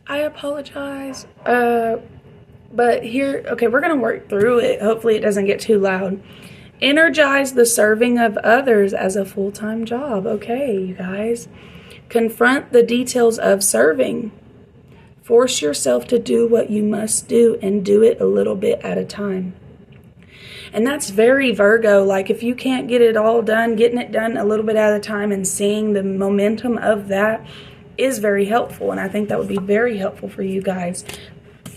[SPEAKER 1] I apologize. But here, okay, we're going to work through it. Hopefully it doesn't get too loud. Energize the serving of others as a full-time job. Okay, you guys. Confront the details of serving. Force yourself to do what you must do and do it a little bit at a time. And that's very Virgo. Like if you can't get it all done, getting it done a little bit at a time and seeing the momentum of that is very helpful. And I think that would be very helpful for you guys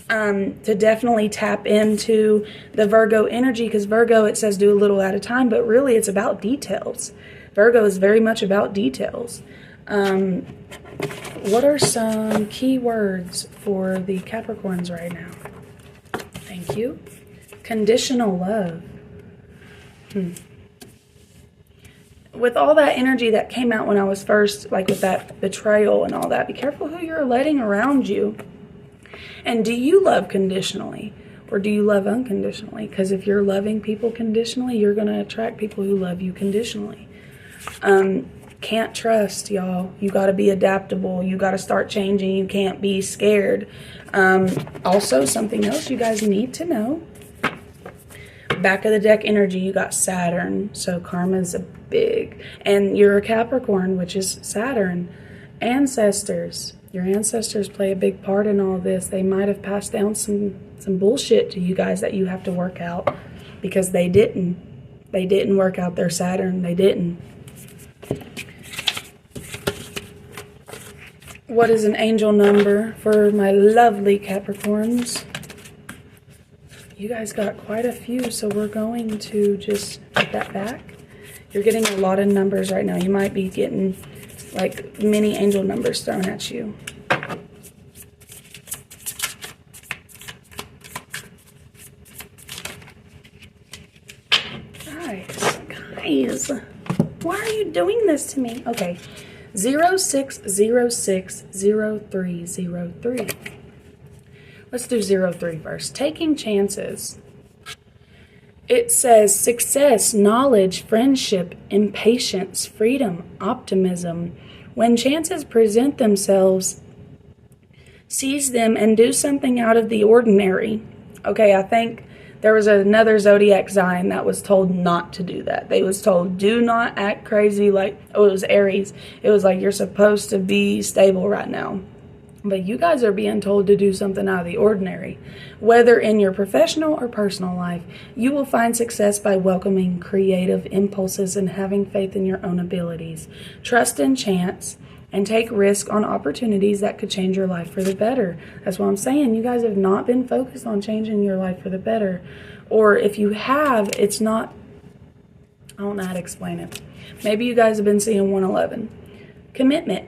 [SPEAKER 1] to definitely tap into the Virgo energy, because Virgo, it says do a little at a time, but really it's about details. Virgo is very much about details. What are some key words for the Capricorns right now? Thank you. Conditional love. With all that energy that came out when I was first, like with that betrayal and all that, be careful who you're letting around you. And do you love conditionally or do you love unconditionally? Because if you're loving people conditionally, you're going to attract people who love you conditionally. Can't trust, y'all. You got to be adaptable. You got to start changing. You can't be scared. Also, something else you guys need to know. Back of the deck energy, you got Saturn. So karma's a big. And you're a Capricorn, which is Saturn. Ancestors. Your ancestors play a big part in all this. They might have passed down some bullshit to you guys that you have to work out because they didn't. They didn't work out their Saturn. They didn't. What is an angel number for my lovely Capricorns? You guys got quite a few, so we're going to just put that back. You're getting a lot of numbers right now. You might be getting like mini angel numbers thrown at you. Guys, why are you doing this to me? Okay, 06060303. Let's do 03 first. Taking chances. It says success, knowledge, friendship, impatience, freedom, optimism. When chances present themselves, seize them and do something out of the ordinary. Okay, I think there was another zodiac sign that was told not to do that. They was told, do not act crazy like, oh, it was Aries. It was like, you're supposed to be stable right now. But you guys are being told to do something out of the ordinary. Whether in your professional or personal life, you will find success by welcoming creative impulses and having faith in your own abilities. Trust in chance and take risk on opportunities that could change your life for the better. That's what I'm saying. You guys have not been focused on changing your life for the better. Or if you have, it's not, I don't know how to explain it. Maybe you guys have been seeing 111. Commitment,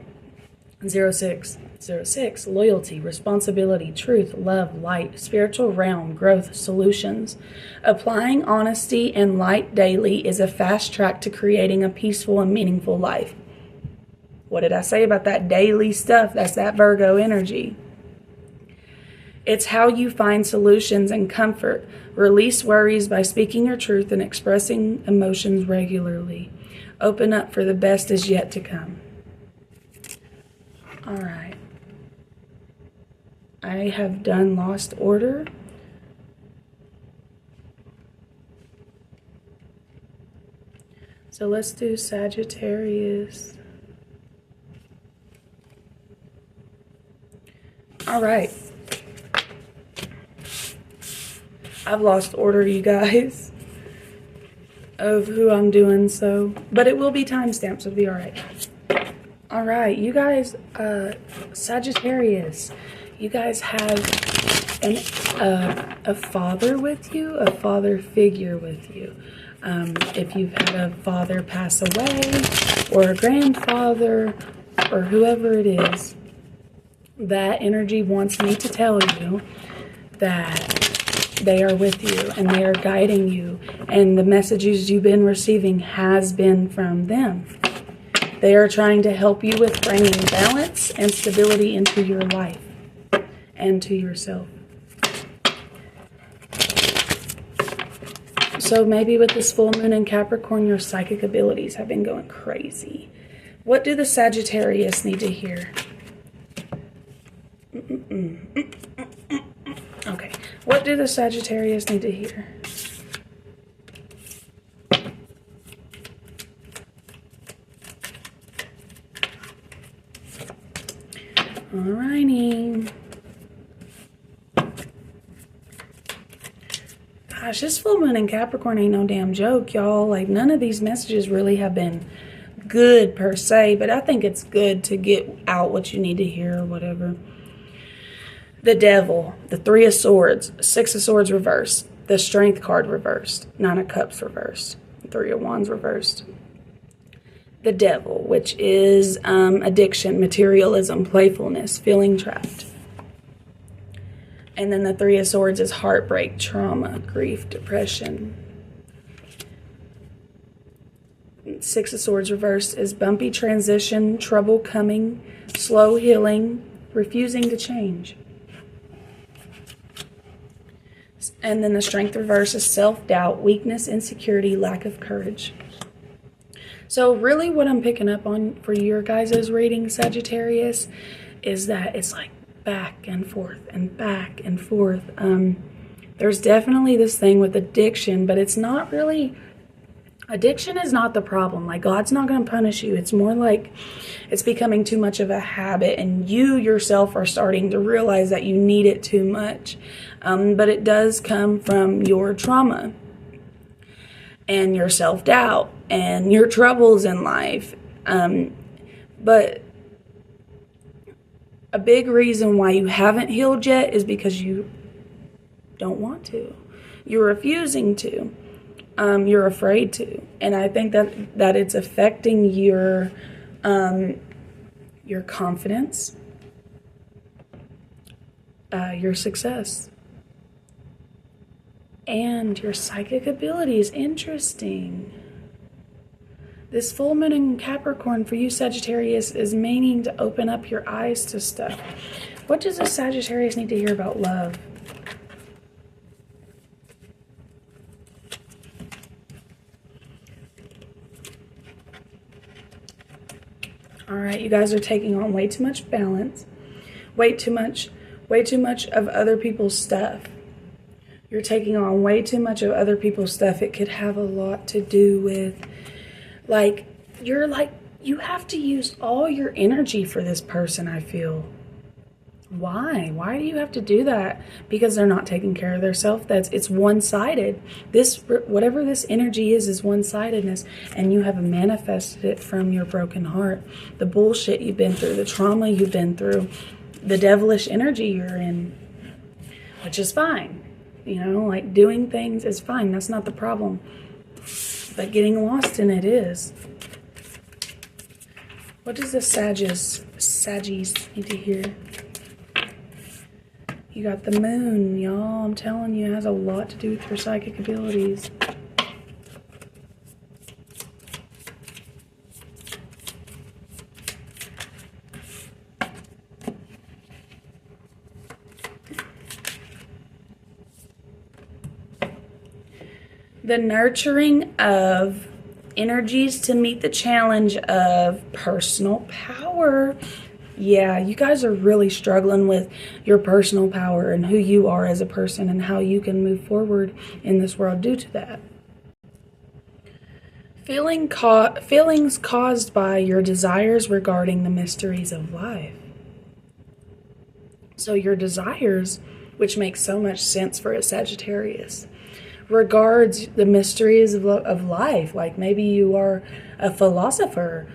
[SPEAKER 1] 06. 06, loyalty, responsibility, truth, love, light, spiritual realm, growth, solutions. Applying honesty and light daily is a fast track to creating a peaceful and meaningful life. What did I say about that daily stuff? That's that Virgo energy. It's how you find solutions and comfort. Release worries by speaking your truth and expressing emotions regularly. Open up for the best is yet to come. All right. I have done lost order. So let's do Sagittarius. All right. I've lost order, you guys, of who I'm doing, so, but it will be timestamped, so it'll be all right. All right, you guys, Sagittarius, you guys have a father with you, a father figure with you. If you've had a father pass away, or a grandfather, or whoever it is, that energy wants me to tell you that they are with you and they are guiding you, and the messages you've been receiving has been from them. They are trying to help you with bringing balance and stability into your life and to yourself. So maybe with this full moon in Capricorn, your psychic abilities have been going crazy. What do the Sagittarius need to hear? Okay. What do the Sagittarius need to hear? Alrighty. Gosh, this full moon in Capricorn ain't no damn joke, y'all. Like, none of these messages really have been good per se, but I think it's good to get out what you need to hear or whatever. The Devil, the Three of Swords, Six of Swords reversed, the Strength card reversed, Nine of Cups reversed, Three of Wands reversed. The Devil, which is addiction, materialism, playfulness, feeling trapped. And then the Three of Swords is heartbreak, trauma, grief, depression. Six of Swords reversed is bumpy transition, trouble coming, slow healing, refusing to change. And then the Strength reverse is self-doubt, weakness, insecurity, lack of courage. So really what I'm picking up on for your guys' reading, Sagittarius, is that it's like back and forth and back and forth. There's definitely this thing with addiction, but it's not really, addiction is not the problem. Like, God's not going to punish you. It's more like it's becoming too much of a habit, and you yourself are starting to realize that you need it too much. But it does come from your trauma. and your self-doubt and your troubles in life. But a big reason why you haven't healed yet is because you don't want to. You're refusing to. You're afraid to. And I think that it's affecting your confidence, your success, and your psychic abilities. Interesting. This full moon in Capricorn for you, Sagittarius, is meaning to open up your eyes to stuff. What does a Sagittarius need to hear about love? All right, you guys are taking on way too much balance, way too much of other people's stuff. You're taking on way too much of other people's stuff. It could have a lot to do with, you have to use all your energy for this person, I feel. Why? Why do you have to do that? Because they're not taking care of themselves. It's one-sided. Whatever this energy is one-sidedness, and you have manifested it from your broken heart. The bullshit you've been through, the trauma you've been through, the devilish energy you're in, which is fine. Doing things is fine. That's not the problem. But getting lost in it is. What does the Saggies need to hear? You got the moon, y'all. I'm telling you, it has a lot to do with your psychic abilities. The nurturing of energies to meet the challenge of personal power. Yeah, you guys are really struggling with your personal power and who you are as a person and how you can move forward in this world due to that. Feelings caused by your desires regarding the mysteries of life. So your desires, which makes so much sense for a Sagittarius, regards the mysteries of life. Like maybe you are a philosopher,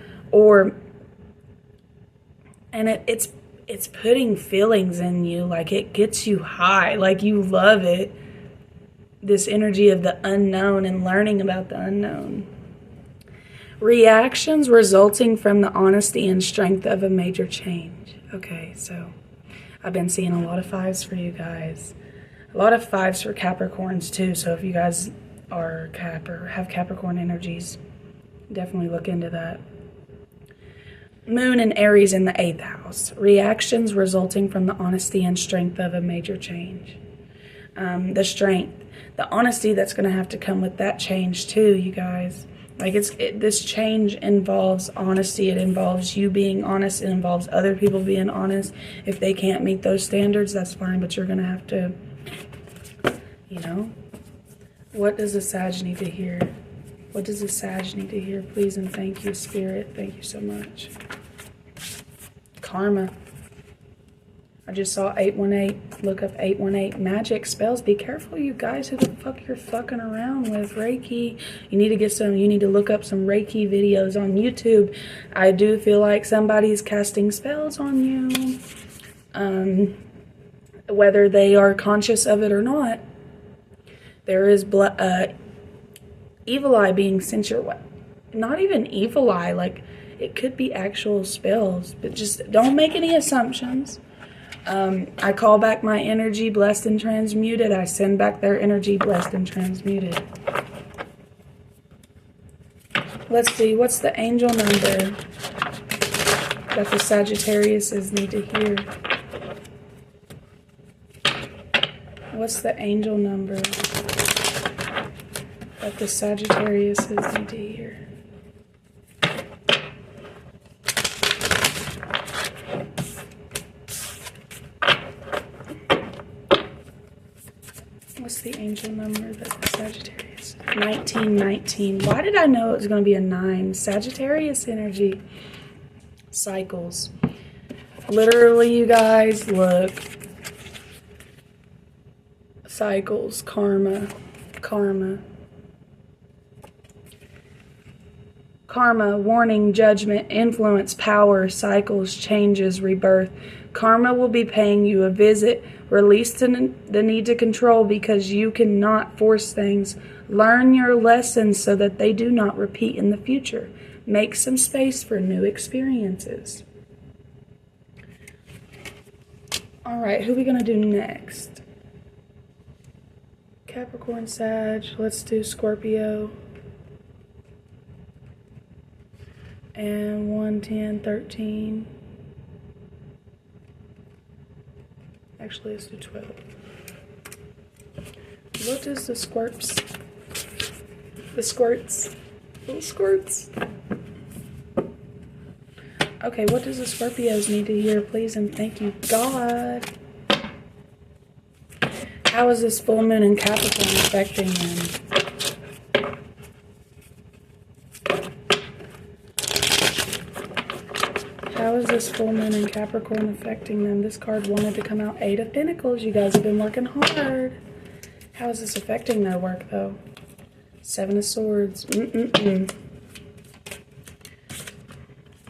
[SPEAKER 1] and it's putting feelings in you, like it gets you high, like you love it. This energy of the unknown and learning about the unknown. Reactions resulting from the honesty and strength of a major change. Okay, so I've been seeing a lot of 5s for you guys. A lot of 5s for Capricorns too, so if you guys are or have Capricorn energies, definitely look into that. Moon and Aries in the 8th house. Reactions resulting from the honesty and strength of a major change. The strength, the honesty that's going to have to come with that change too, you guys. This change involves honesty. It involves you being honest. It involves other people being honest. If they can't meet those standards, that's fine, but you're going to have to, What does a Sag need to hear? What does a Sag need to hear? Please and thank you, Spirit. Thank you so much. Karma. I just saw 818. Look up 818. Magic spells. Be careful, you guys. Who the fuck you're fucking around with? Reiki. You need to look up some Reiki videos on YouTube. I do feel like somebody's casting spells on you. Whether they are conscious of it or not. There is evil eye being sent your way. Not even evil eye. It could be actual spells. But just don't make any assumptions. I call back my energy, blessed and transmuted. I send back their energy, blessed and transmuted. Let's see, what's the angel number that the Sagittariuses need to hear? What's the angel number that the Sagittariuses need to hear? What's the angel number that the Sagittarius? 1919. Why did I know it was going to be a 9? Sagittarius energy. Cycles. Literally, you guys, look. Cycles. Karma. Karma, warning, judgment, influence, power, cycles, changes, rebirth. Karma will be paying you a visit. Release the need to control because you cannot force things. Learn your lessons so that they do not repeat in the future. Make some space for new experiences. All right, who are we going to do next? Capricorn, Sag. Let's do Scorpio. And 1, 10, 13. Actually, let's do 12. What does the squirts? The squirts. Little squirts. Okay, what does the Scorpios need to hear, please? And thank you, God. How is this full moon in Capricorn affecting them? How is this full moon in Capricorn affecting them? This card wanted to come out 8 of Pentacles. You guys have been working hard. How is this affecting their work, though? 7 of Swords.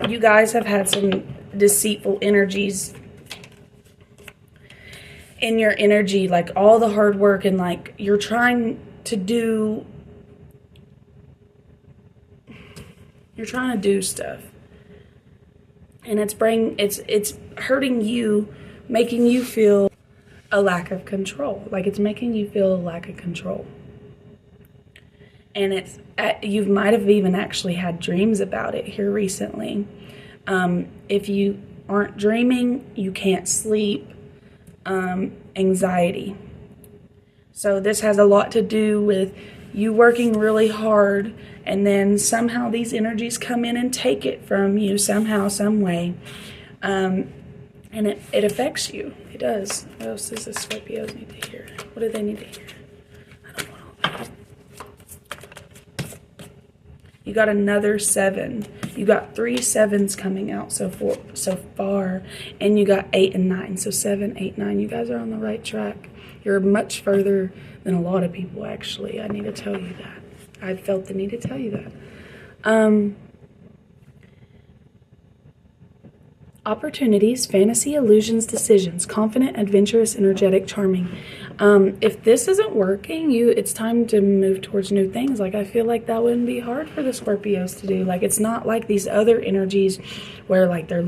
[SPEAKER 1] You guys have had some deceitful energies in your energy, like all the hard work, and like you're trying to do stuff, and it's hurting you, making you feel a lack of control. Like it's making you feel a lack of control. And you might have even actually had dreams about it here recently. If you aren't dreaming, you can't sleep. Anxiety. So this has a lot to do with you working really hard, and then somehow these energies come in and take it from you somehow, some way. And it affects you. It does. What else does the Scorpios need to hear? What do they need to hear? I don't want all that. You got another 7. You got 3 7s coming out so far, and you got 8 and 9. So 7, 8, 9. You guys are on the right track. You're much further than a lot of people, actually. I need to tell you that. I felt the need to tell you that. Opportunities, fantasy, illusions, decisions, confident, adventurous, energetic, charming. If this isn't working, it's time to move towards new things. Like, I feel like that wouldn't be hard for the Scorpios to do. Like, it's not like these other energies where, like, they're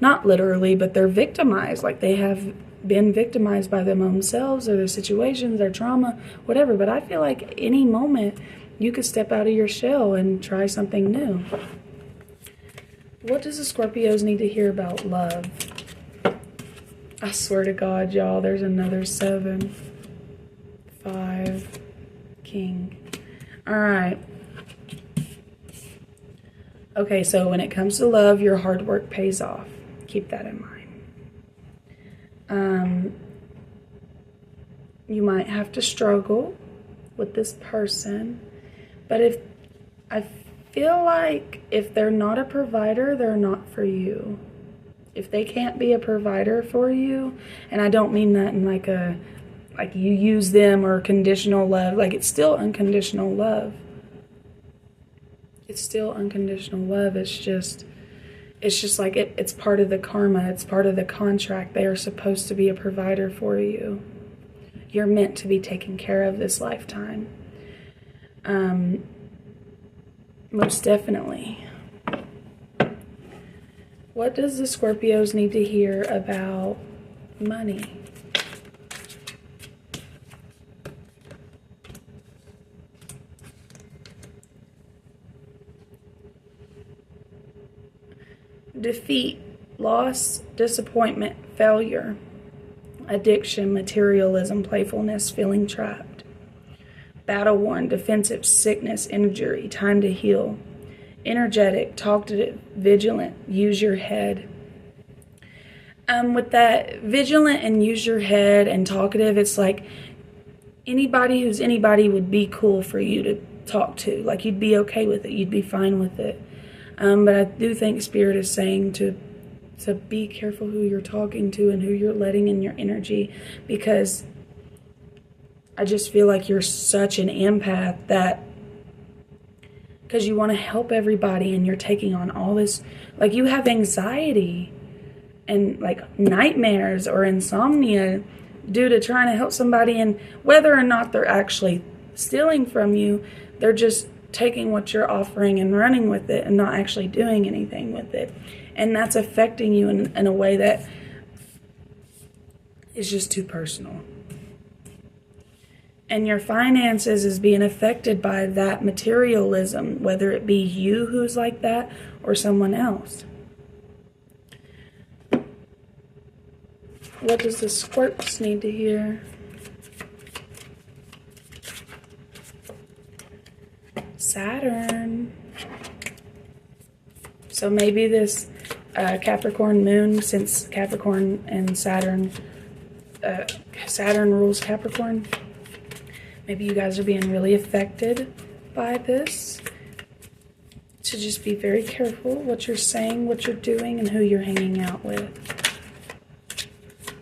[SPEAKER 1] not literally, but they're victimized. Like, they have been victimized by them themselves or their situations, their trauma, whatever. But I feel like any moment you could step out of your shell and try something new. What does the Scorpios need to hear about love? I swear to God, y'all, there's another 7. 5. King. All right. Okay, so when it comes to love, your hard work pays off. Keep that in mind. You might have to struggle with this person, but I feel like if they're not a provider, they're not for you. If they can't be a provider for you, and I don't mean that in like you use them or conditional love, like it's still unconditional love. It's still unconditional love. It's just like it's part of the karma. It's part of the contract. They are supposed to be a provider for you. You're meant to be taken care of this lifetime. Most definitely. What does the Scorpios need to hear about money? Defeat, loss, disappointment, failure, addiction, materialism, playfulness, feeling trapped. Battle worn, defensive, sickness, injury, time to heal. Energetic, talkative, vigilant, use your head. With that vigilant and use your head and talkative, it's like anybody who's anybody would be cool for you to talk to. Like you'd be okay with it. You'd be fine with it. But I do think Spirit is saying to be careful who you're talking to and who you're letting in your energy, because I just feel like you're such an empath that because you want to help everybody, and you're taking on all this, like you have anxiety and like nightmares or insomnia due to trying to help somebody, and whether or not they're actually stealing from you, they're just taking what you're offering and running with it and not actually doing anything with it. And that's affecting you in a way that is just too personal. And your finances is being affected by that materialism, whether it be you who's like that or someone else. What does the Scorps need to hear? Saturn. So maybe this Capricorn moon, since Capricorn and Saturn rules Capricorn, maybe you guys are being really affected by this. So just be very careful what you're saying, what you're doing, and who you're hanging out with.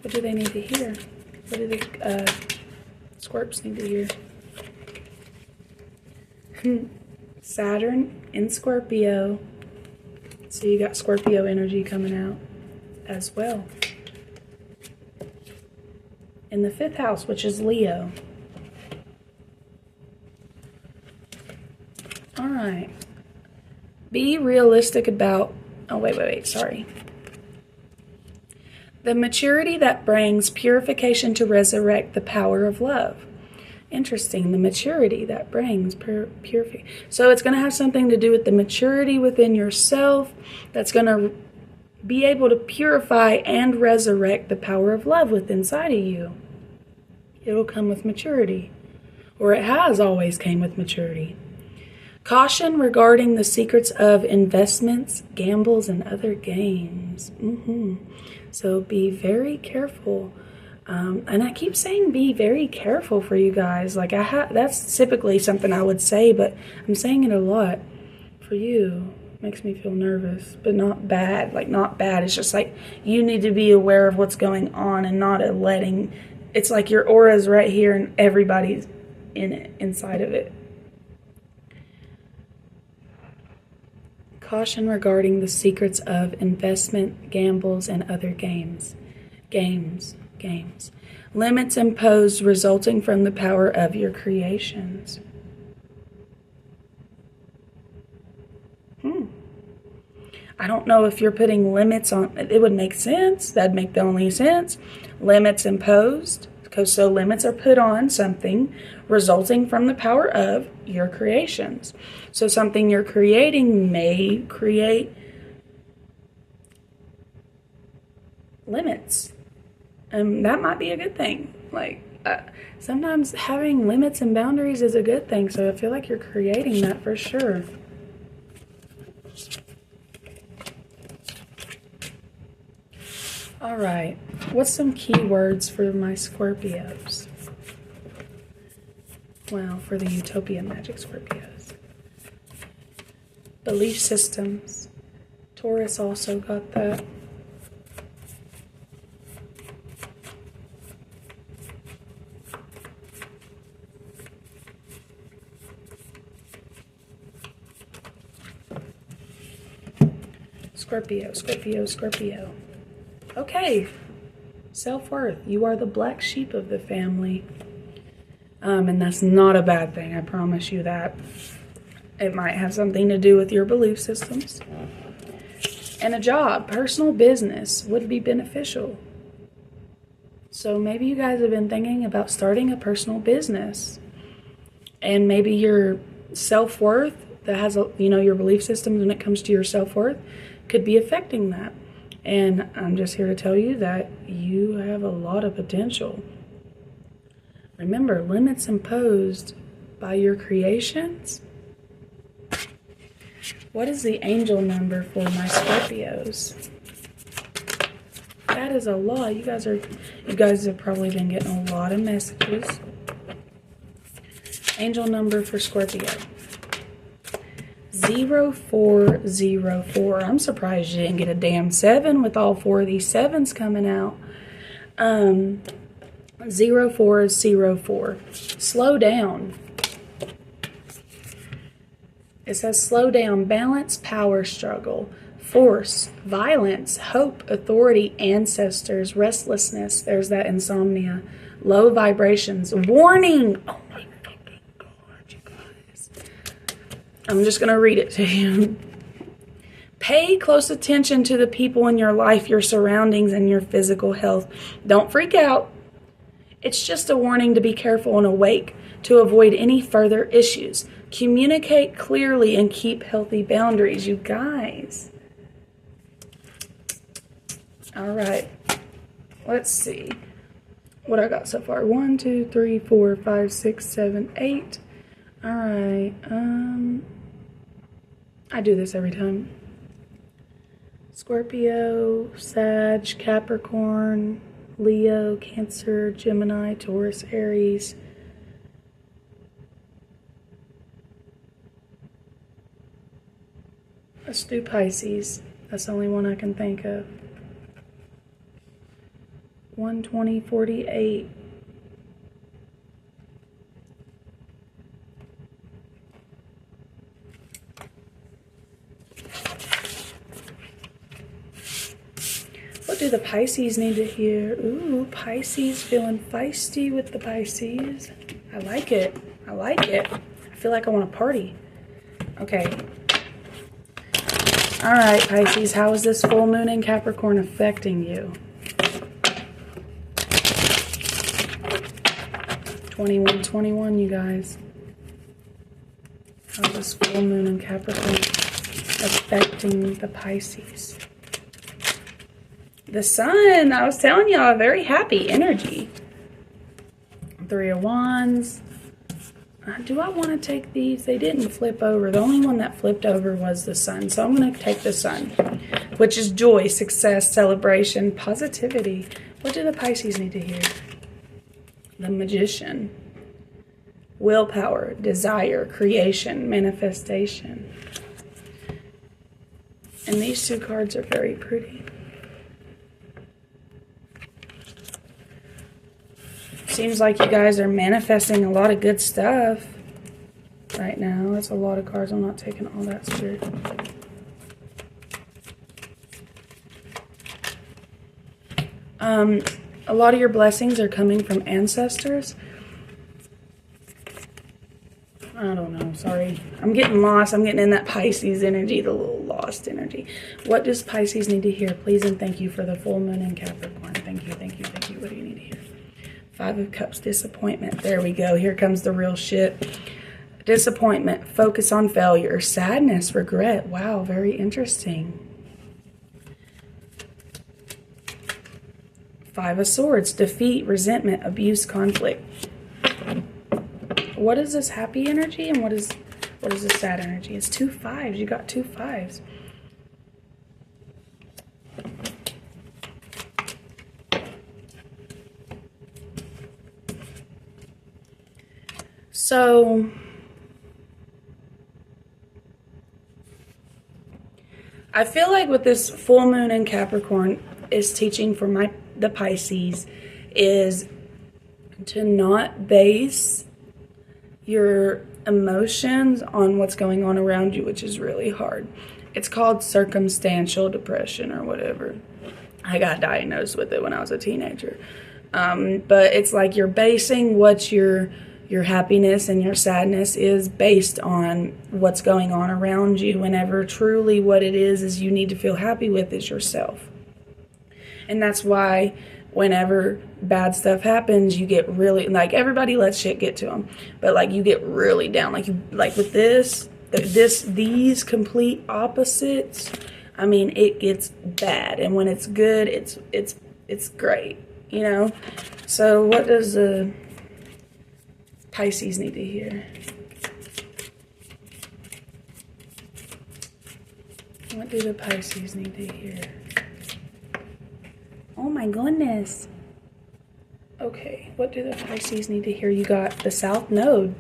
[SPEAKER 1] What do they need to hear? What do the Scorps need to hear? Saturn in Scorpio. So you got Scorpio energy coming out as well. In the 5th house, which is Leo. All right. Be realistic about... Oh, wait, sorry. The maturity that brings purification to resurrect the power of love. Interesting, the maturity that brings purification. So it's going to have something to do with the maturity within yourself that's going to be able to purify and resurrect the power of love within inside of you. It'll come with maturity, or it has always came with maturity. Caution regarding the secrets of investments, gambles, and other games. So be very careful. And I keep saying be very careful for you guys. Like that's typically something I would say, but I'm saying it a lot for you. Makes me feel nervous, but not bad. Like not bad. It's just like you need to be aware of what's going on and not letting. It's like your aura's right here and everybody's in it, inside of it. Caution regarding the secrets of investment, gambles, and other games. Games. Limits imposed resulting from the power of your creations. I don't know if you're putting limits on, it would make sense. That'd make the only sense. Limits imposed, because so limits are put on something resulting from the power of your creations. So something you're creating may create limits. That might be a good thing. Like, sometimes having limits and boundaries is a good thing. So I feel like you're creating that for sure. All right. What's some keywords for my Scorpios? Well, for the Utopia Magic Scorpios. Belief systems. Taurus also got that. Scorpio. Okay. Self-worth. You are the black sheep of the family. And that's not a bad thing. I promise you that. It might have something to do with your belief systems. And a job, personal business would be beneficial. So maybe you guys have been thinking about starting a personal business. And maybe your self-worth that has, your belief systems when it comes to your self-worth could be affecting that. And I'm just here to tell you that you have a lot of potential. Remember, limits imposed by your creations. What is the angel number for my Scorpios? That is a lot. You guys have probably been getting a lot of messages. Angel number for Scorpio. 0404. I'm surprised you didn't get a damn 7 with all 4 of these 7s coming out. 0404. Slow down. It says slow down, balance, power struggle, force, violence, hope, authority, ancestors, restlessness. There's that insomnia. Low vibrations, warning. Oh my fucking God, you guys. I'm just going to read it to you. Pay close attention to the people in your life, your surroundings, and your physical health. Don't freak out. It's just a warning to be careful and awake to avoid any further issues. Communicate clearly and keep healthy boundaries, you guys. All right. Let's see what I got so far. 1, 2, 3, 4, 5, 6, 7, 8. All right. I do this every time. Scorpio, Sag, Capricorn, Leo, Cancer, Gemini, Taurus, Aries. Let's do Pisces. That's the only one I can think of. 120, 48. What do the Pisces need to hear? Ooh, Pisces, feeling feisty with the Pisces. I like it. I like it. I feel like I want to party. Okay. All right, Pisces, how is this full moon in Capricorn affecting you? 21, you guys. How's this full moon in Capricorn affecting the Pisces? The sun, I was telling y'all, very happy energy. 3 of Wands. Do I want to take these? They didn't flip over. The only one that flipped over was the sun. So I'm going to take the sun, which is joy, success, celebration, positivity. What do the Pisces need to hear? The Magician. Willpower, desire, creation, manifestation. And these two cards are very pretty. Seems like you guys are manifesting a lot of good stuff right now. That's a lot of cards. I'm not taking all that spirit. A lot of your blessings are coming from ancestors. I don't know. Sorry. I'm getting lost. I'm getting in that Pisces energy, the little lost energy. What does Pisces need to hear? Please and thank you for the full moon in Capricorn. Thank you, thank you, thank you. What do you need to hear? 5 of Cups, disappointment. There we go. Here comes the real shit. Disappointment, focus on failure, sadness, regret. Wow, very interesting. 5 of Swords, defeat, resentment, abuse, conflict. What is this happy energy and what is this sad energy? It's 2 5s. You got 2 5s. So, I feel like with this full moon in Capricorn is teaching for the Pisces is to not base your emotions on what's going on around you, which is really hard. It's called circumstantial depression or whatever. I got diagnosed with it when I was a teenager. But it's like you're basing what your happiness and your sadness is based on what's going on around you, whenever truly what it is you need to feel happy with is yourself. And that's why whenever bad stuff happens, you get really, like, everybody lets shit get to them, but like you get really down, like with these complete opposites. I mean, it gets bad, and when it's good, it's great, you know. So what does the Pisces need to hear? What do the Pisces need to hear? Oh my goodness. Okay, what do the Pisces need to hear? You got the South Node.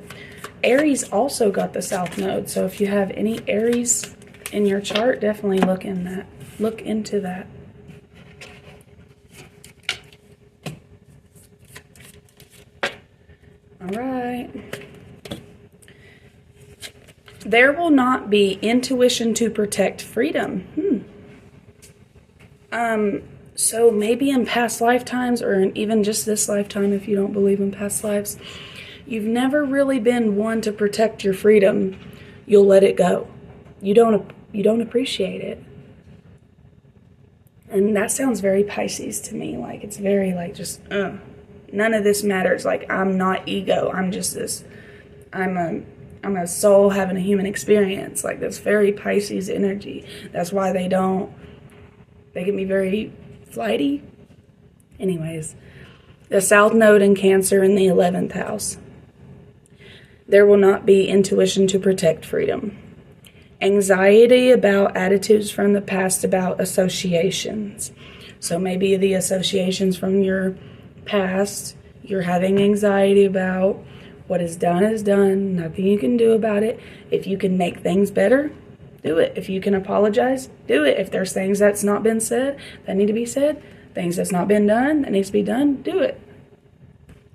[SPEAKER 1] Aries also got the South Node. So if you have any Aries in your chart, definitely look into that. All right. There will not be intuition to protect freedom. So maybe in past lifetimes, or in even just this lifetime, if you don't believe in past lives, you've never really been one to protect your freedom. You'll let it go. You don't appreciate it. And that sounds very Pisces to me. Like, it's very like just, none of this matters. Like, I'm not ego. I'm just this, I'm a soul having a human experience. Like, that's very Pisces energy. That's why they can be very flighty. Anyways, the South Node in Cancer in the 11th house. There will not be intuition to protect freedom. Anxiety about attitudes from the past, about associations. So maybe the associations from your past, you're having anxiety about. What is done, nothing you can do about it. If you can make things better, do it. If you can apologize, do it. If there's things that's not been said that need to be said, things that's not been done that needs to be done, do it.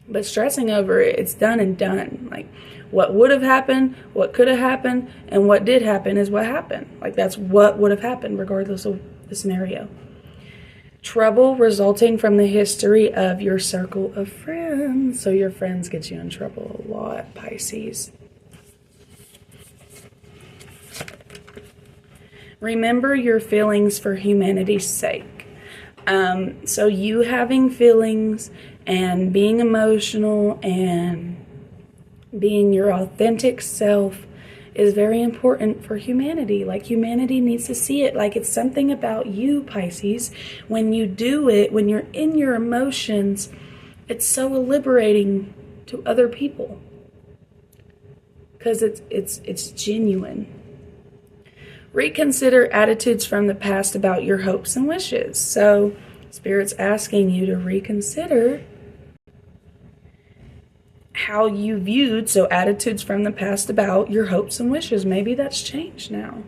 [SPEAKER 1] But stressing over it, it's done and done. Like, what would have happened, what could have happened, and what did happen is what happened. Like, that's what would have happened regardless of the scenario. Trouble resulting from the history of your circle of friends. So your friends get you in trouble a lot, Pisces. Remember your feelings for humanity's sake. So you having feelings and being emotional and being your authentic self is very important for humanity. Like, humanity needs to see it. Like, it's something about you, Pisces. When you do it, when you're in your emotions, it's so liberating to other people because it's genuine. Reconsider attitudes from the past about your hopes and wishes. So Spirit's asking you to reconsider how you viewed, so attitudes from the past about your hopes and wishes. Maybe that's changed now.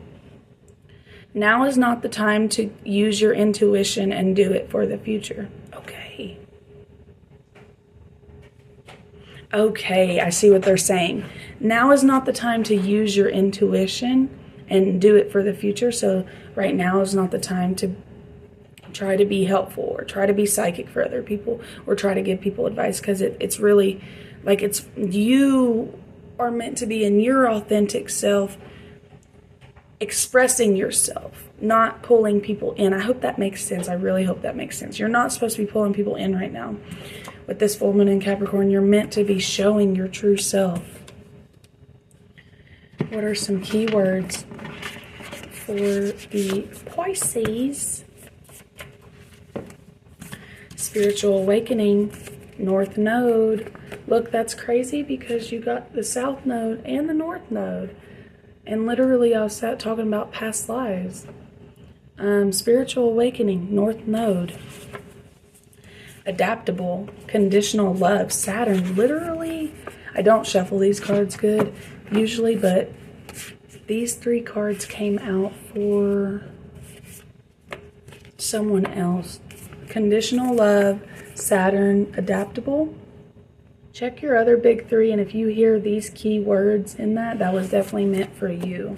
[SPEAKER 1] Now is not the time to use your intuition and do it for the future. Okay, I see what they're saying. Now is not the time to use your intuition and do it for the future. So right now is not the time to try to be helpful or try to be psychic for other people or try to give people advice, because it's really like you are meant to be in your authentic self, expressing yourself, not pulling people in. I hope that makes sense. I really hope that makes sense. You're not supposed to be pulling people in right now. With this full moon in Capricorn, you're meant to be showing your true self. What are some keywords for the Pisces? Spiritual awakening, North Node. Look, that's crazy because you got the South Node and the North Node. And literally I was talking about past lives. Spiritual awakening, North Node. Adaptable, conditional love, Saturn. Literally, I don't shuffle these cards good usually, but these three cards came out for someone else. Conditional love, Saturn, adaptable. Check your other big three, and if you hear these key words in that was definitely meant for you.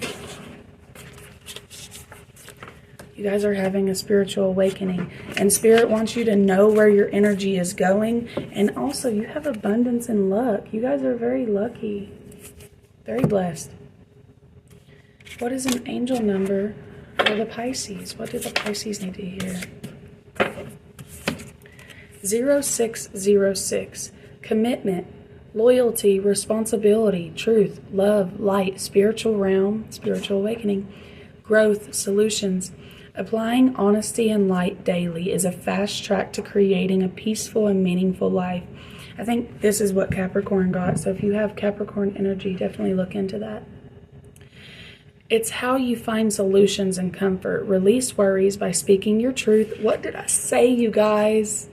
[SPEAKER 1] You guys are having a spiritual awakening, and Spirit wants you to know where your energy is going, and also you have abundance and luck. You guys are very lucky, very blessed. What is an angel number for the Pisces? What do the Pisces need to hear? 0606. Commitment, loyalty, responsibility, truth, love, light, spiritual realm, spiritual awakening, growth, solutions. Applying honesty and light daily is a fast track to creating a peaceful and meaningful life. I think this is what Capricorn got. So if you have Capricorn energy, definitely look into that. It's how you find solutions and comfort. Release worries by speaking your truth. What did I say, you guys?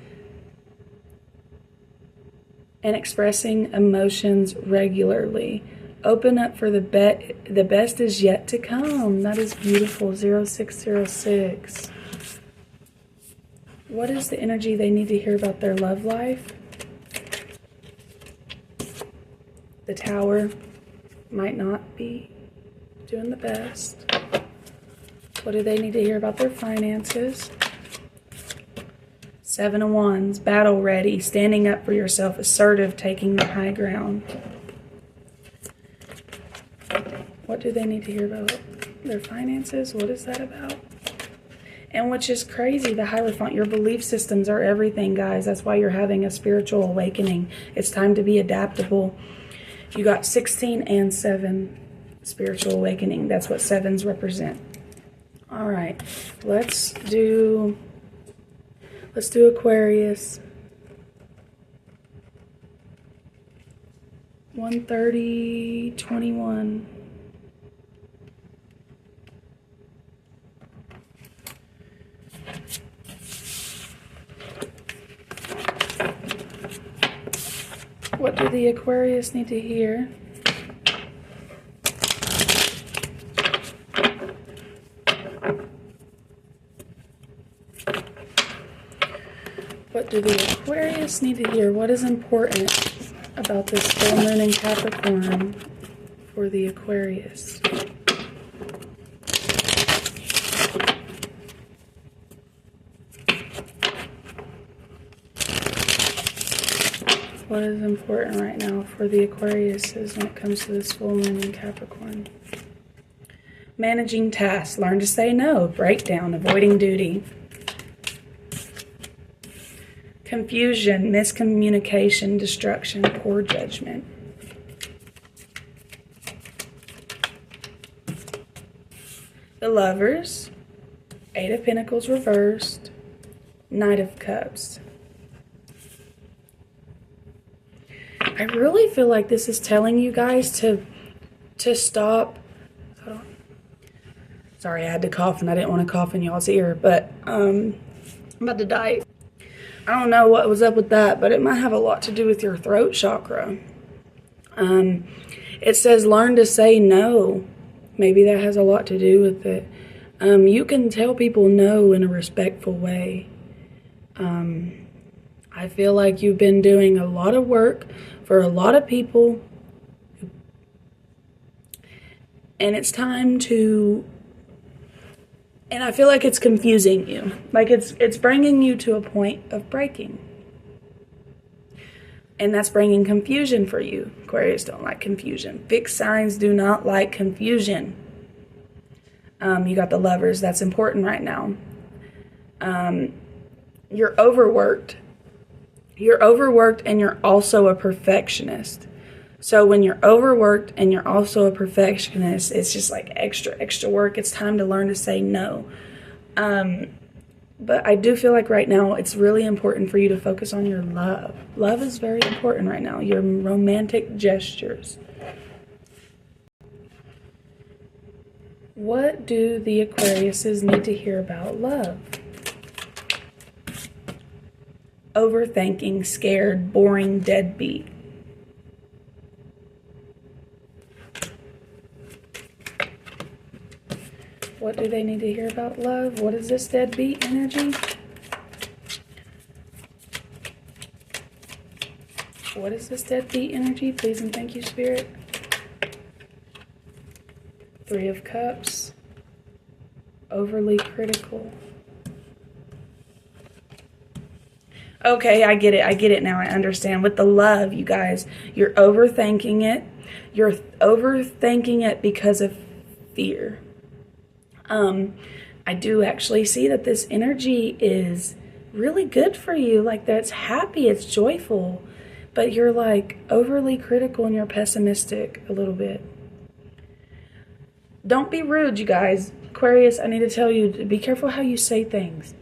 [SPEAKER 1] And expressing emotions regularly. Open up for the best is yet to come. That is beautiful. 0606. What is the energy they need to hear about their love life? The Tower might not be doing the best. What do they need to hear about their finances? 7 of Wands, battle ready, standing up for yourself, assertive, taking the high ground. What do they need to hear about their finances? What is that about? And which is crazy, the Hierophant, your belief systems are everything, guys. That's why you're having a spiritual awakening. It's time to be adaptable. You got 16 and 7 spiritual awakening. That's what 7s represent. All right, let's do Aquarius. 130-21. What do the Aquarius need to hear? What do the Aquarius need to hear? What is important about this full moon in Capricorn for the Aquarius? What is important right now for the Aquariuses when it comes to this full moon in Capricorn? Managing tasks. Learn to say no. Breakdown. Avoiding duty. Confusion. Miscommunication. Destruction. Poor judgment. The Lovers. 8 of Pentacles reversed. Knight of Cups. I really feel like this is telling you guys to stop. Hold on. Sorry, I had to cough and I didn't want to cough in y'all's ear, but I'm about to die. I don't know what was up with that, but it might have a lot to do with your throat chakra. It says learn to say no. Maybe that has a lot to do with it. You can tell people no in a respectful way. I feel like you've been doing a lot of work for a lot of people, and it's time to, and I feel like it's confusing you. Like it's bringing you to a point of breaking. And that's bringing confusion for you. Aquarius don't like confusion. Fixed signs do not like confusion. You got the Lovers. That's important right now. You're overworked. You're overworked and you're also a perfectionist. So when you're overworked and you're also a perfectionist, it's just like extra work. It's time to learn to say no. But I do feel like right now it's really important for you to focus on your love. Love is very important right now. Your romantic gestures. What do the Aquariuses need to hear about love? Overthinking, scared, boring, deadbeat. What do they need to hear about love? What is this deadbeat energy? What is this deadbeat energy? Please and thank you, Spirit. 3 of Cups. Overly critical. Okay, I get it now. I understand. With the love, you guys, you're overthinking it. You're overthinking it because of fear. I do actually see that this energy is really good for you. Like, that's happy, it's joyful. But you're like overly critical and you're pessimistic a little bit. Don't be rude, you guys. Aquarius, I need to tell you to be careful how you say things.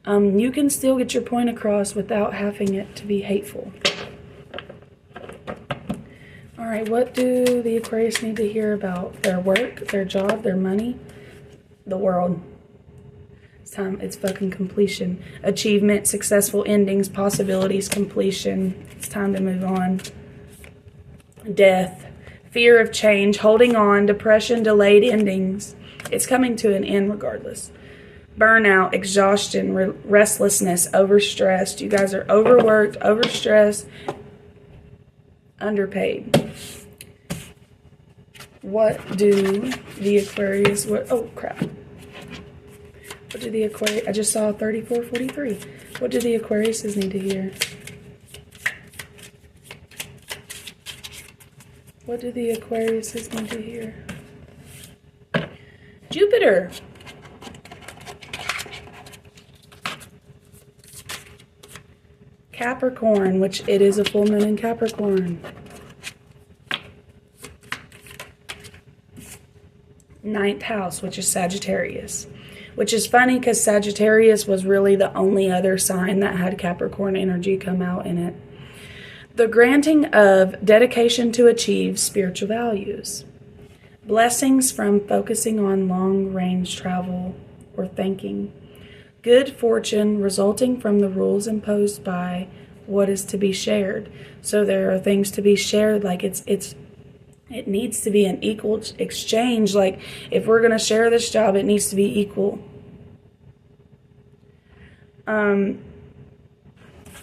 [SPEAKER 1] You can still get your point across without having it to be hateful. All right, what do the Aquarius need to hear about their work, their job, their money, the world? It's time, it's fucking completion. Achievement, successful endings, possibilities, completion. It's time to move on. Death, fear of change, holding on, depression, delayed endings. It's coming to an end regardless. Burnout, exhaustion, restlessness, overstressed. You guys are overworked, overstressed, underpaid. What do the Aquarius, oh crap. What do the Aquarius, I just saw 3443. What do the Aquariuses need to hear? What do the Aquariuses need to hear? Jupiter. Capricorn, which it is a full moon in Capricorn. Ninth house, which is Sagittarius. Which is funny because Sagittarius was really the only other sign that had Capricorn energy come out in it. The granting of dedication to achieve spiritual values. Blessings from focusing on long-range travel or thinking. Good fortune resulting from the rules imposed by what is to be shared. So there are things to be shared, like it needs to be an equal exchange. Like if we're going to share this job, it needs to be equal. All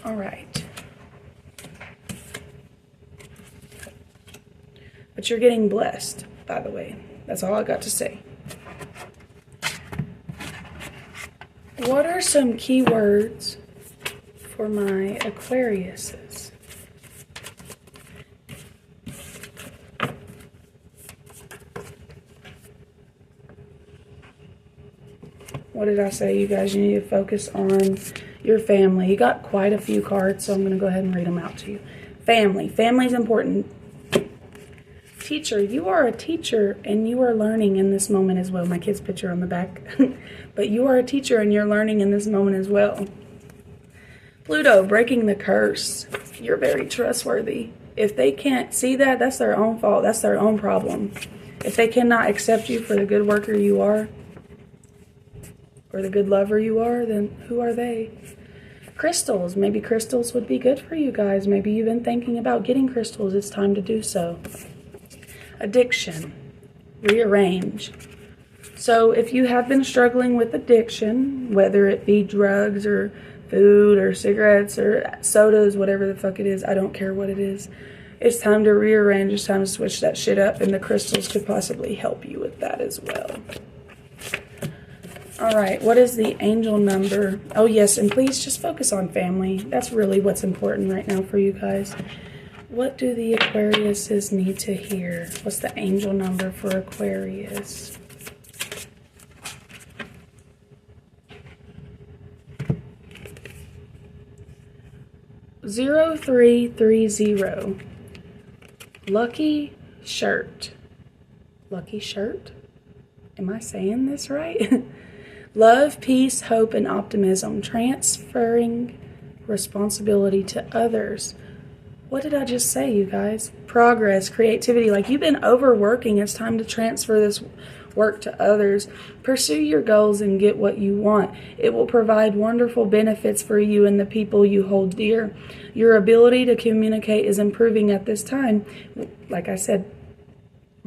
[SPEAKER 1] right. But you're getting blessed, by the way. That's all I got to say. What are some key words for my Aquariuses? What did I say, you guys? You need to focus on your family. You got quite a few cards, so I'm going to go ahead and read them out to you. Family. Family is important. Teacher. You are a teacher, and you are learning in this moment as well. My kid's picture on the back. But you are a teacher, and you're learning in this moment as well. Pluto. Breaking the curse. You're very trustworthy. If they can't see that, that's their own fault. That's their own problem. If they cannot accept you for the good worker you are, or the good lover you are, then who are they? Crystals. Maybe crystals would be good for you guys. Maybe you've been thinking about getting crystals. It's time to do so. Addiction. Rearrange. So if you have been struggling with addiction, whether it be drugs or food or cigarettes or sodas, whatever the fuck it is, I don't care what it is. It's time to rearrange. It's time to switch that shit up, and the crystals could possibly help you with that as well. All right, what is the angel number? Oh, yes, and please just focus on family. That's really what's important right now for you guys. What do the Aquariuses need to hear? What's the angel number for Aquarius? Zero 0330. Lucky shirt. Lucky shirt? Am I saying this right? Love, peace, hope, and optimism. Transferring responsibility to others. What did I just say, you guys? Progress, creativity. Like you've been overworking. It's time to transfer this work to others. Pursue your goals and get what you want. It will provide wonderful benefits for you and the people you hold dear. Your ability to communicate is improving at this time. Like I said,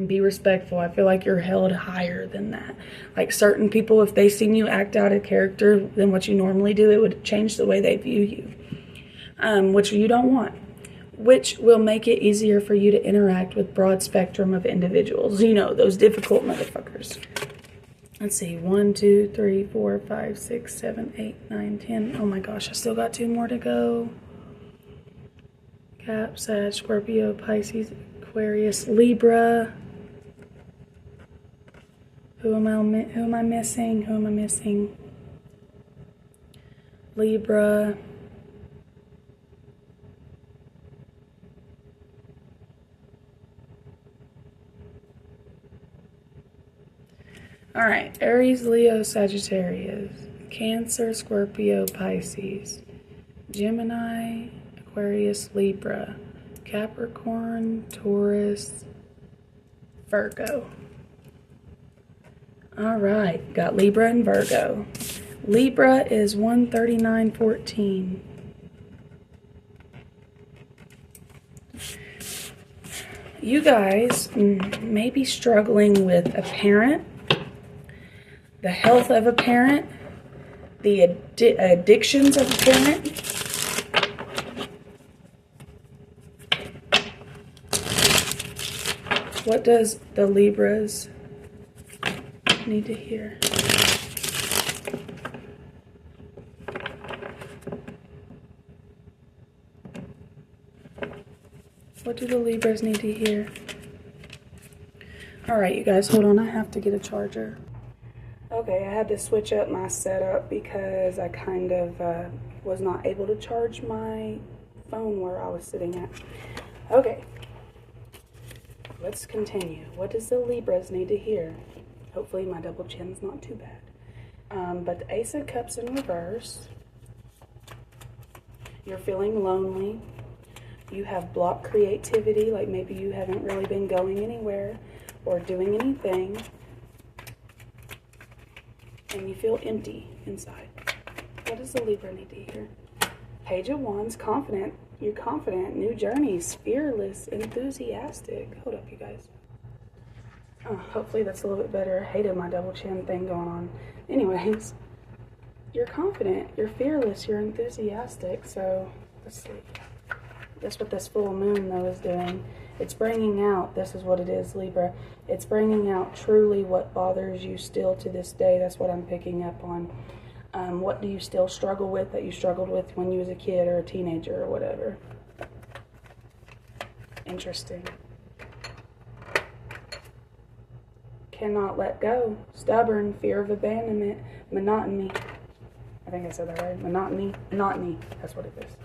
[SPEAKER 1] be respectful. I feel like you're held higher than that. Like certain people, if they seen you act out of character than what you normally do, it would change the way they view you, which you don't want, which will make it easier for you to interact with broad spectrum of individuals. You know, those difficult motherfuckers. Let's see, 1, 2, 3, 4, 5, 6, 7, 8, 9, 10. Oh my gosh, I still got 2 more to go. Cap, Sag, Scorpio, Pisces, Aquarius, Libra. Who am I missing? Libra. All right, Aries, Leo, Sagittarius, Cancer, Scorpio, Pisces, Gemini, Aquarius, Libra, Capricorn, Taurus, Virgo. All right, got Libra and Virgo. Libra is 139.14. You guys may be struggling with a parent, the health of a parent, the addictions of a parent. What does the Libras need to hear? What do the Libras need to hear? All right, you guys, hold on. I have to get a charger. Okay, I had to switch up my setup because I kind of was not able to charge my phone where I was sitting at. Okay, let's continue. What does the Libras need to hear? Hopefully my double chin's not too bad. But the Ace of Cups in reverse. You're feeling lonely. You have blocked creativity, like maybe you haven't really been going anywhere or doing anything. And you feel empty inside. What does the Libra need to hear? Page of Wands, confident. You're confident. New journeys, fearless, enthusiastic. Hold up, you guys. Oh, hopefully that's a little bit better. I hated my double chin thing going on. Anyways, you're confident. You're fearless. You're enthusiastic. So, let's see. That's what this full moon, though, is doing. It's bringing out, this is what it is, Libra. It's bringing out truly what bothers you still to this day. That's what I'm picking up on. What do you still struggle with that you struggled with when you was a kid or a teenager or whatever? Interesting. Cannot let go. Stubborn, fear of abandonment, monotony. I think I said that right. Monotony. That's what it is.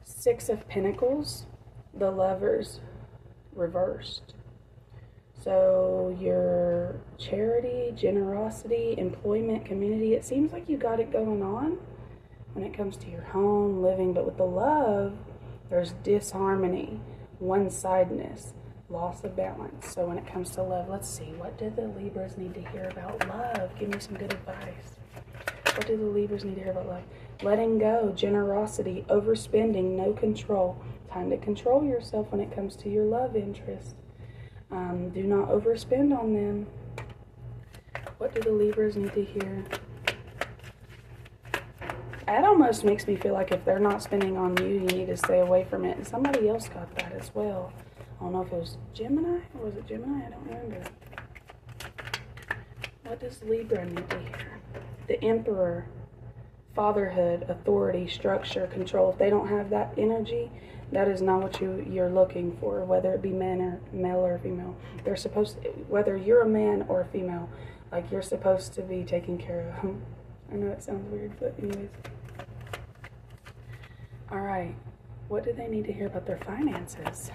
[SPEAKER 1] Six of Pentacles. The Lovers reversed. So your charity, generosity, employment, community, it seems like you got it going on when it comes to your home, living, but with the love, there's disharmony, one-sidedness, loss of balance. So when it comes to love, let's see, what do the Libras need to hear about love? Give me some good advice. What do the Libras need to hear about love? Letting go, generosity, overspending, no control. Time to control yourself when it comes to your love interest. Do not overspend on them. What do the Libras need to hear? That almost makes me feel like if they're not spending on you, you need to stay away from it. And somebody else got that as well. I don't know if it was Gemini, or was it Gemini? I don't remember. What does Libra need to hear? The Emperor, fatherhood, authority, structure, control. If they don't have that energy, that is not what you're looking for, whether it be male or female. They're supposed to, whether you're a man or a female, like you're supposed to be taken care of them. I know it sounds weird, but anyways. All right, what do they need to hear about their finances?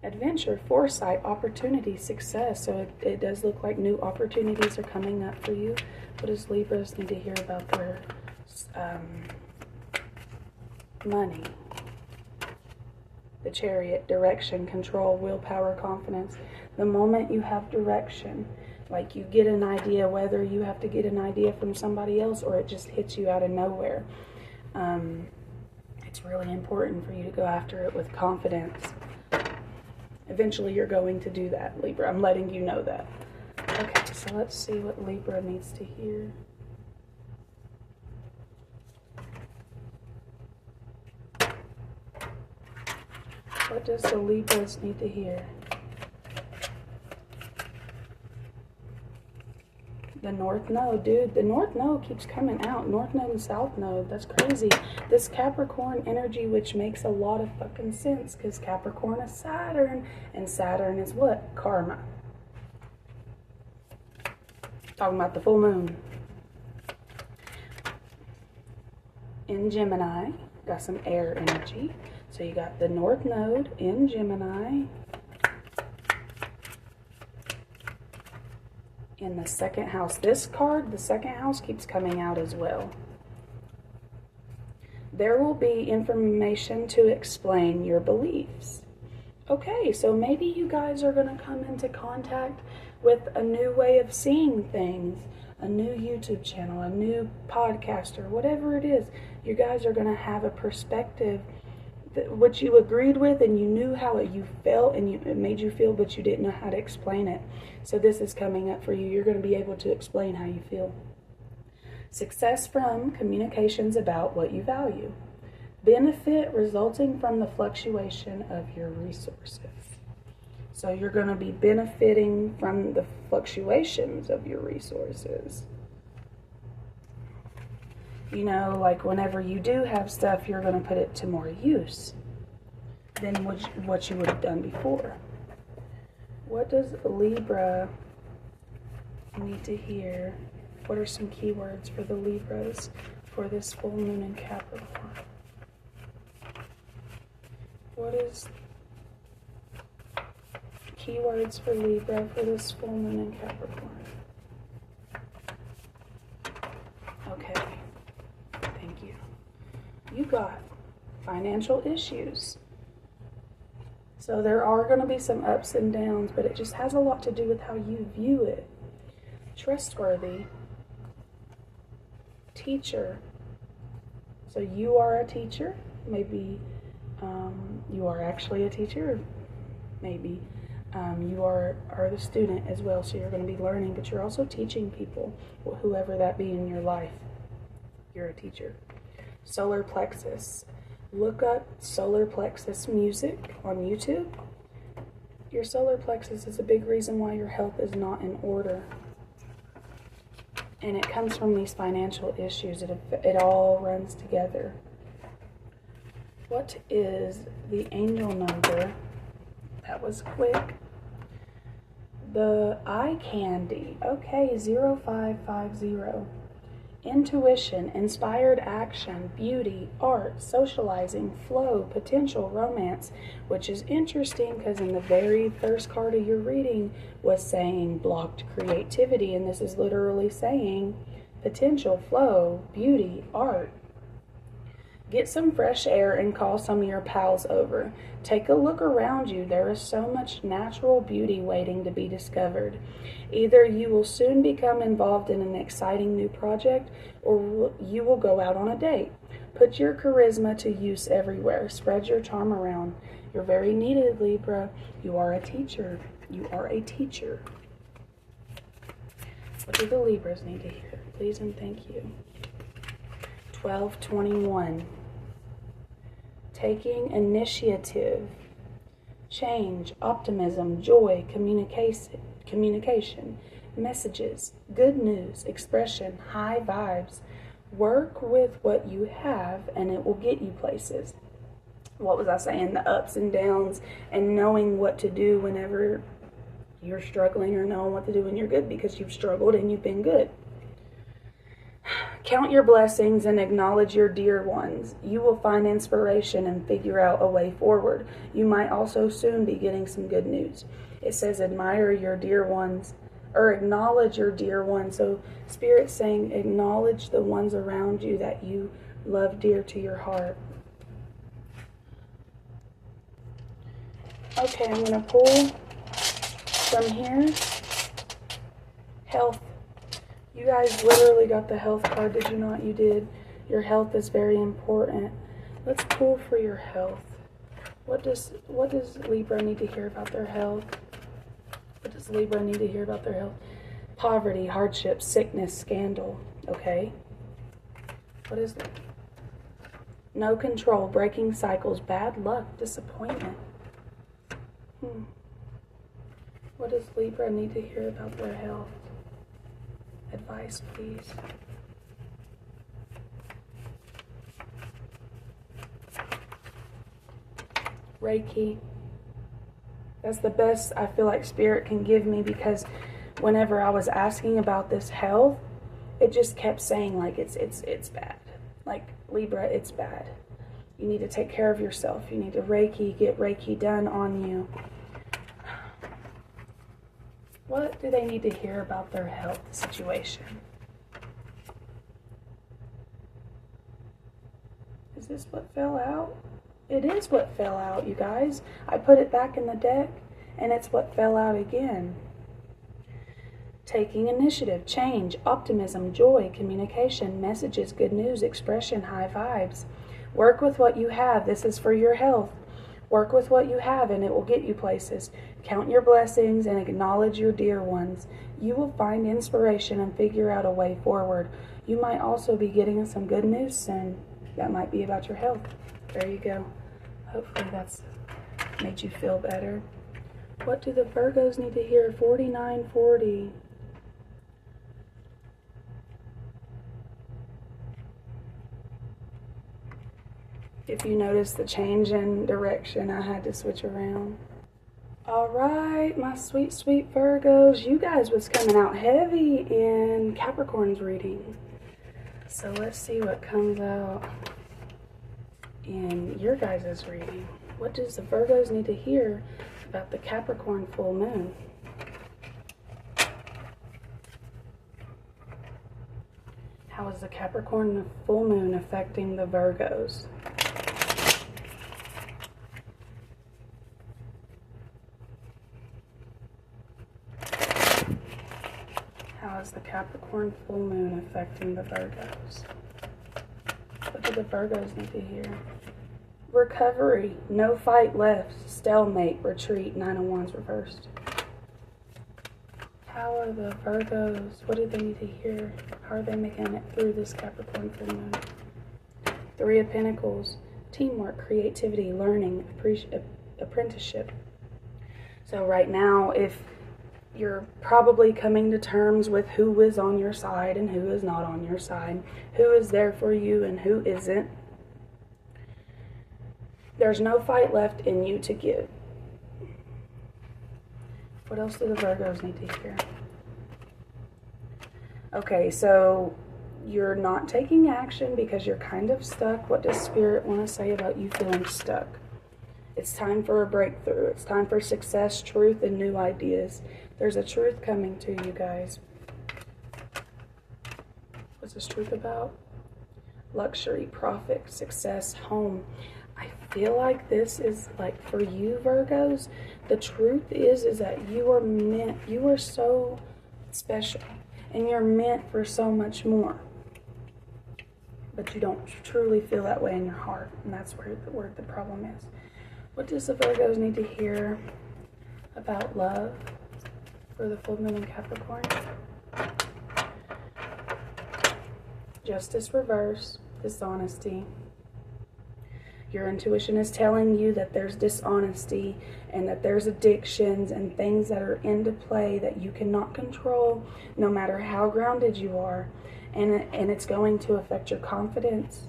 [SPEAKER 1] Adventure, foresight, opportunity, success. So it does look like new opportunities are coming up for you. What does Libras need to hear about their money? The Chariot, direction, control, willpower, confidence. The moment you have direction, like you get an idea, whether you have to get an idea from somebody else or it just hits you out of nowhere, it's really important for you to go after it with confidence. Eventually you're going to do that, Libra. I'm letting you know that. Okay, so let's see what Libra needs to hear. What does the Libras need to hear? The North Node, dude. The North Node keeps coming out. North Node and South Node. That's crazy. This Capricorn energy, which makes a lot of fucking sense, because Capricorn is Saturn, and Saturn is what? Karma. Talking about the full moon. In Gemini, got some air energy. So you got the North Node in Gemini. In the second house. This card, the second house, keeps coming out as well. There will be information to explain your beliefs. Okay, so maybe you guys are going to come into contact with a new way of seeing things, a new YouTube channel, a new podcaster, whatever it is. You guys are going to have a perspective that what you agreed with, and you knew how you felt, and it made you feel, but you didn't know how to explain it. So this is coming up for you. You're going to be able to explain how you feel. Success from communications about what you value. benefit resulting from the fluctuation of your resources. So you're going to be benefiting from the fluctuations of your resources. You know, like whenever you do have stuff, you're going to put it to more use than what you would have done before. What does Libra need to hear? What are some keywords for the Libras for this full moon in Capricorn? What is keywords for Libra for this full moon in Capricorn? Okay, thank you. You got financial issues. So there are going to be some ups and downs, but it just has a lot to do with how you view it. Trustworthy. Teacher. So you are a teacher. Maybe you are actually a teacher. Maybe you are the student as well. So you're going to be learning, but you're also teaching people, whoever that be in your life. You're a teacher. Solar plexus. Look up solar plexus music on YouTube. Your solar plexus is a big reason why your health is not in order. And it comes from these financial issues. It all runs together. What is the angel number? That was quick. The eye candy. Okay, 0550. Intuition, inspired action, beauty, art, socializing, flow, potential, romance, which is interesting because in the very first card of your reading was saying blocked creativity, and this is literally saying potential, flow, beauty, art. Get some fresh air and call some of your pals over. Take a look around you. There is so much natural beauty waiting to be discovered. Either you will soon become involved in an exciting new project, or you will go out on a date. Put your charisma to use everywhere. Spread your charm around. You're very needed, Libra. You are a teacher. You are a teacher. What do the Libras need to hear? Please and thank you. 1221. Taking initiative, change, optimism, joy, communication, messages, good news, expression, high vibes. Work with what you have and it will get you places. What was I saying? The ups and downs and knowing what to do whenever you're struggling, or knowing what to do when you're good because you've struggled and you've been good. Count your blessings and acknowledge your dear ones. You will find inspiration and figure out a way forward. You might also soon be getting some good news. It says admire your dear ones, or acknowledge your dear ones. So Spirit's saying acknowledge the ones around you that you love dear to your heart. Okay, I'm going to pull from here. Health. You guys literally got the health card, did you not? You did. Your health is very important. Let's pull for your health. What does Libra need to hear about their health? What does Libra need to hear about their health? Poverty, hardship, sickness, scandal. Okay. What is that? No control, breaking cycles, bad luck, disappointment. What does Libra need to hear about their health? Advice, please. Reiki. That's the best I feel like Spirit can give me, because whenever I was asking about this health, it just kept saying like it's bad. Like, Libra, it's bad. You need to take care of yourself. You need to get Reiki done on you. What do they need to hear about their health situation? Is this what fell out? It is what fell out, you guys. I put it back in the deck, and it's what fell out again. Taking initiative, change, optimism, joy, communication, messages, good news, expression, high vibes. Work with what you have. This is for your health. Work with what you have and it will get you places. Count your blessings and acknowledge your dear ones. You will find inspiration and figure out a way forward. You might also be getting some good news soon. That might be about your health. There you go. Hopefully that's made you feel better. What do the Virgos need to hear? 4940. If you notice the change in direction, I had to switch around. All right, my sweet, sweet Virgos. You guys was coming out heavy in Capricorn's reading. So let's see what comes out in your guys' reading. What does the Virgos need to hear about the Capricorn full moon? How is the Capricorn full moon affecting the Virgos? How is the Capricorn full moon affecting the Virgos? What do the Virgos need to hear? Recovery, no fight left, stalemate, retreat, 9 of Wands reversed. How are the Virgos, what do they need to hear? How are they making it through this Capricorn full moon? 3 of Pentacles, teamwork, creativity, learning, apprenticeship. So right now, if you're probably coming to terms with who is on your side and who is not on your side, who is there for you and who isn't. There's no fight left in you to give. What else do the Virgos need to hear? Okay, so you're not taking action because you're kind of stuck. What does Spirit want to say about you feeling stuck? It's time for a breakthrough. It's time for success, truth, and new ideas. There's a truth coming to you guys. What's this truth about? Luxury, profit, success, home. I feel like this is like for you Virgos, the truth is that you are meant, you are so special and you're meant for so much more. But you don't truly feel that way in your heart, and that's where the problem is. What does the Virgos need to hear about love for the full moon in Capricorn? Justice reverse, dishonesty. Your intuition is telling you that there's dishonesty and that there's addictions and things that are into play that you cannot control no matter how grounded you are. And it's going to affect your confidence.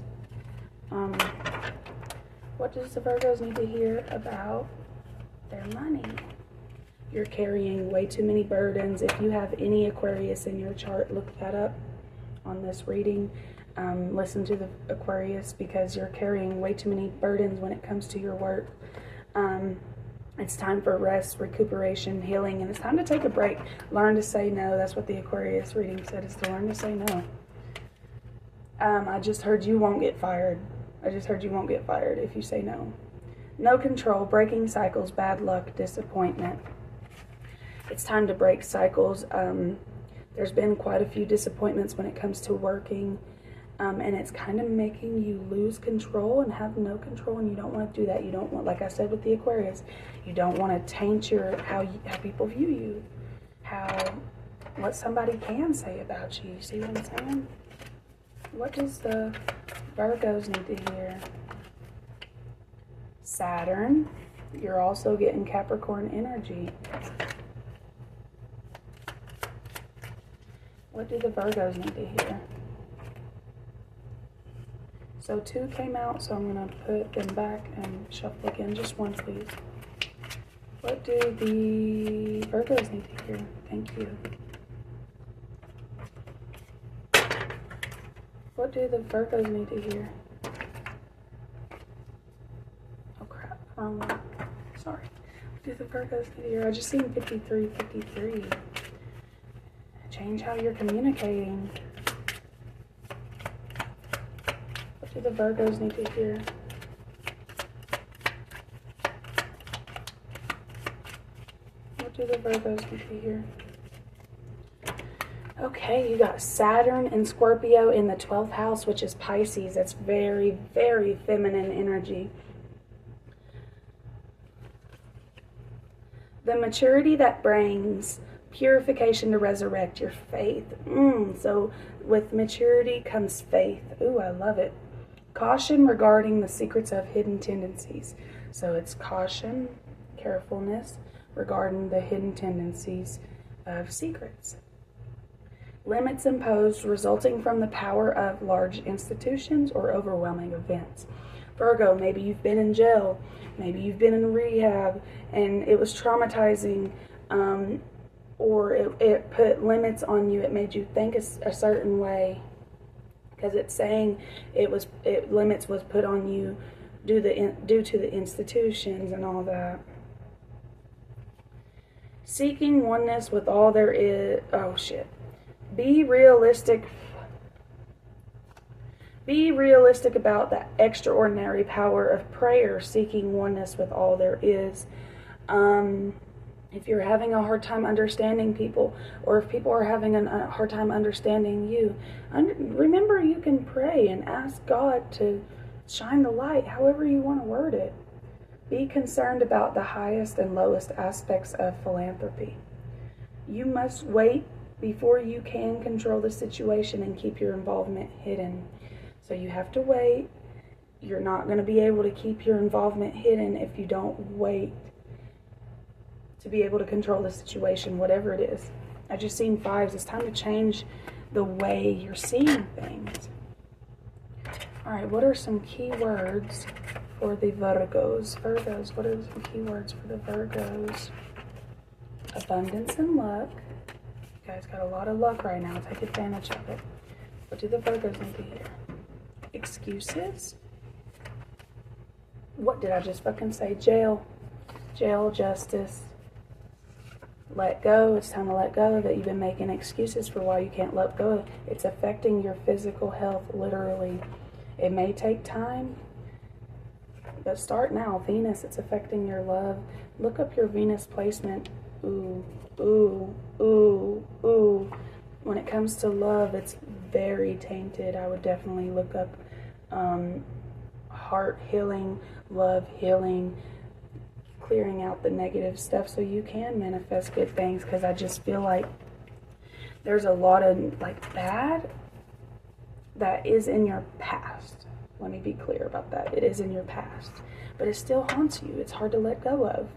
[SPEAKER 1] What does the Virgos need to hear about their money? You're carrying way too many burdens. If you have any Aquarius in your chart, look that up on this reading. Listen to the Aquarius because you're carrying way too many burdens when it comes to your work. It's time for rest, recuperation, healing, and it's time to take a break. Learn to say no. That's what the Aquarius reading said, is to learn to say no. I just heard you won't get fired. I just heard you won't get fired if you say no. No control, breaking cycles, bad luck, disappointment. It's time to break cycles. There's been quite a few disappointments when it comes to working. And it's kind of making you lose control and have no control, and you don't want to do that. You don't want, like I said with the Aquarius, you don't want to taint how people view you, what somebody can say about you. You see what I'm saying? What does the Virgos need to hear? Saturn. You're also getting Capricorn energy. What do the Virgos need to hear? So 2 came out, so I'm going to put them back and shuffle again. Just 1, please. What do the Virgos need to hear? Thank you. What do the Virgos need to hear? Oh crap, wrong one. Sorry. What do the Virgos need to hear? I just seen 53. Change how you're communicating. What do the Virgos need to hear? What do the Virgos need to hear? Okay, you got Saturn and Scorpio in the 12th house, which is Pisces. That's very, very feminine energy. The maturity that brings purification to resurrect your faith. So with maturity comes faith. Ooh, I love it. Caution regarding the secrets of hidden tendencies. So it's caution, carefulness regarding the hidden tendencies of secrets. Limits imposed resulting from the power of large institutions or overwhelming events. Virgo, maybe you've been in jail, maybe you've been in rehab, and it was traumatizing, or it put limits on you. It made you think a certain way, because it's saying limits was put on you due to the institutions and all that. Seeking oneness with all there is. Oh shit. Be realistic about the extraordinary power of prayer, seeking oneness with all there is. If you're having a hard time understanding people, or if people are having a hard time understanding you, remember you can pray and ask God to shine the light, however you want to word it. Be concerned about the highest and lowest aspects of philanthropy. You must wait before you can control the situation and keep your involvement hidden. So you have to wait. You're not going to be able to keep your involvement hidden if you don't wait to be able to control the situation, whatever it is. I just seen fives. It's time to change the way you're seeing things. All right, what are some key words for the Virgos? What are some key words for the Virgos? Abundance and luck. You guys got a lot of luck right now. Take advantage of it. What do the Virgos need to hear? Excuses. What did I just fucking say? Jail, justice. Let go. It's time to let go that you've been making excuses for why you can't let go. It's affecting your physical health, literally. It may take time, but start now. Venus, it's affecting your love. Look up your Venus placement. Ooh, ooh, ooh, ooh. When it comes to love, it's very tainted. I would definitely look up heart healing, love healing, clearing out the negative stuff so you can manifest good things, because I just feel like there's a lot of bad that is in your past. Let me be clear about that. It is in your past, but it still haunts you. It's hard to let go of.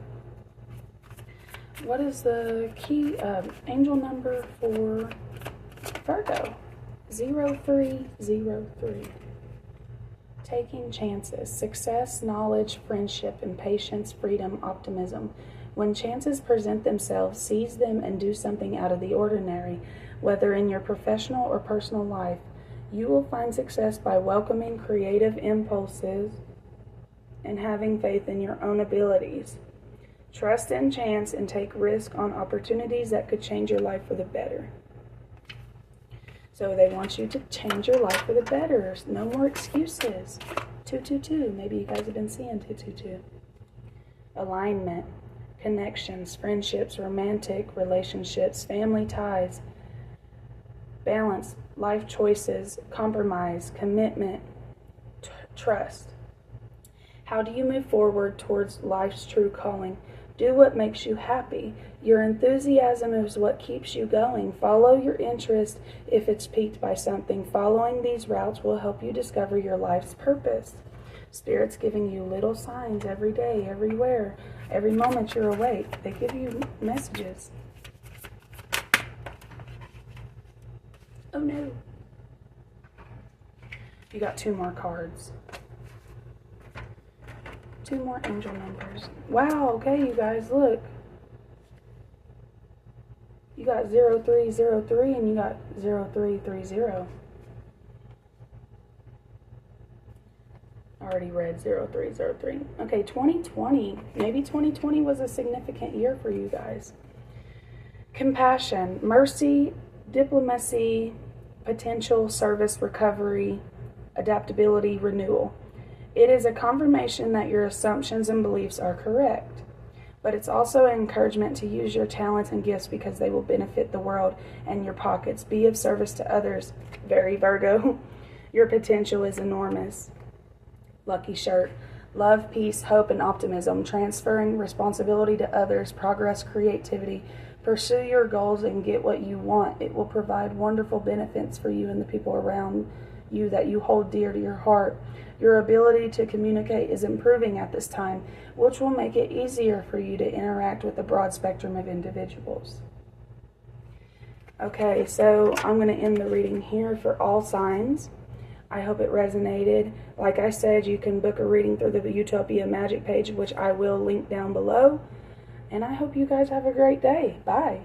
[SPEAKER 1] What is the key angel number for Virgo? 0303. Taking chances. Success, knowledge, friendship, and patience, freedom, optimism. When chances present themselves, seize them and do something out of the ordinary, whether in your professional or personal life. You will find success by welcoming creative impulses and having faith in your own abilities. Trust in chance and take risk on opportunities that could change your life for the better. So they want you to change your life for the better. No more excuses. 222. Maybe you guys have been seeing 222. Alignment, connections, friendships, romantic relationships, family ties, balance, life choices, compromise, commitment, trust. How do you move forward towards life's true calling? Do what makes you happy. Your enthusiasm is what keeps you going. Follow your interest if it's piqued by something. Following these routes will help you discover your life's purpose. Spirit's giving you little signs every day, everywhere, every moment you're awake. They give you messages. Oh no. You got 2 more cards. 2 more angel numbers. Wow, okay, you guys, look. You got 0303 and you got 0330. Already read 0303. Okay, 2020. Maybe 2020 was a significant year for you guys. Compassion, mercy, diplomacy, potential, service, recovery, adaptability, renewal. It is a confirmation that your assumptions and beliefs are correct, but it's also an encouragement to use your talents and gifts because they will benefit the world and your pockets. Be of service to others. Very Virgo. Your potential is enormous. Lucky shirt. Love, peace, hope, and optimism. Transferring responsibility to others. Progress, creativity. Pursue your goals and get what you want. It will provide wonderful benefits for you and the people around you that you hold dear to your heart. Your ability to communicate is improving at this time, which will make it easier for you to interact with a broad spectrum of individuals. Okay, so I'm going to end the reading here for all signs. I hope it resonated. Like I said, you can book a reading through the Utopia magic page, which I will link down below. And I hope you guys have a great day. Bye.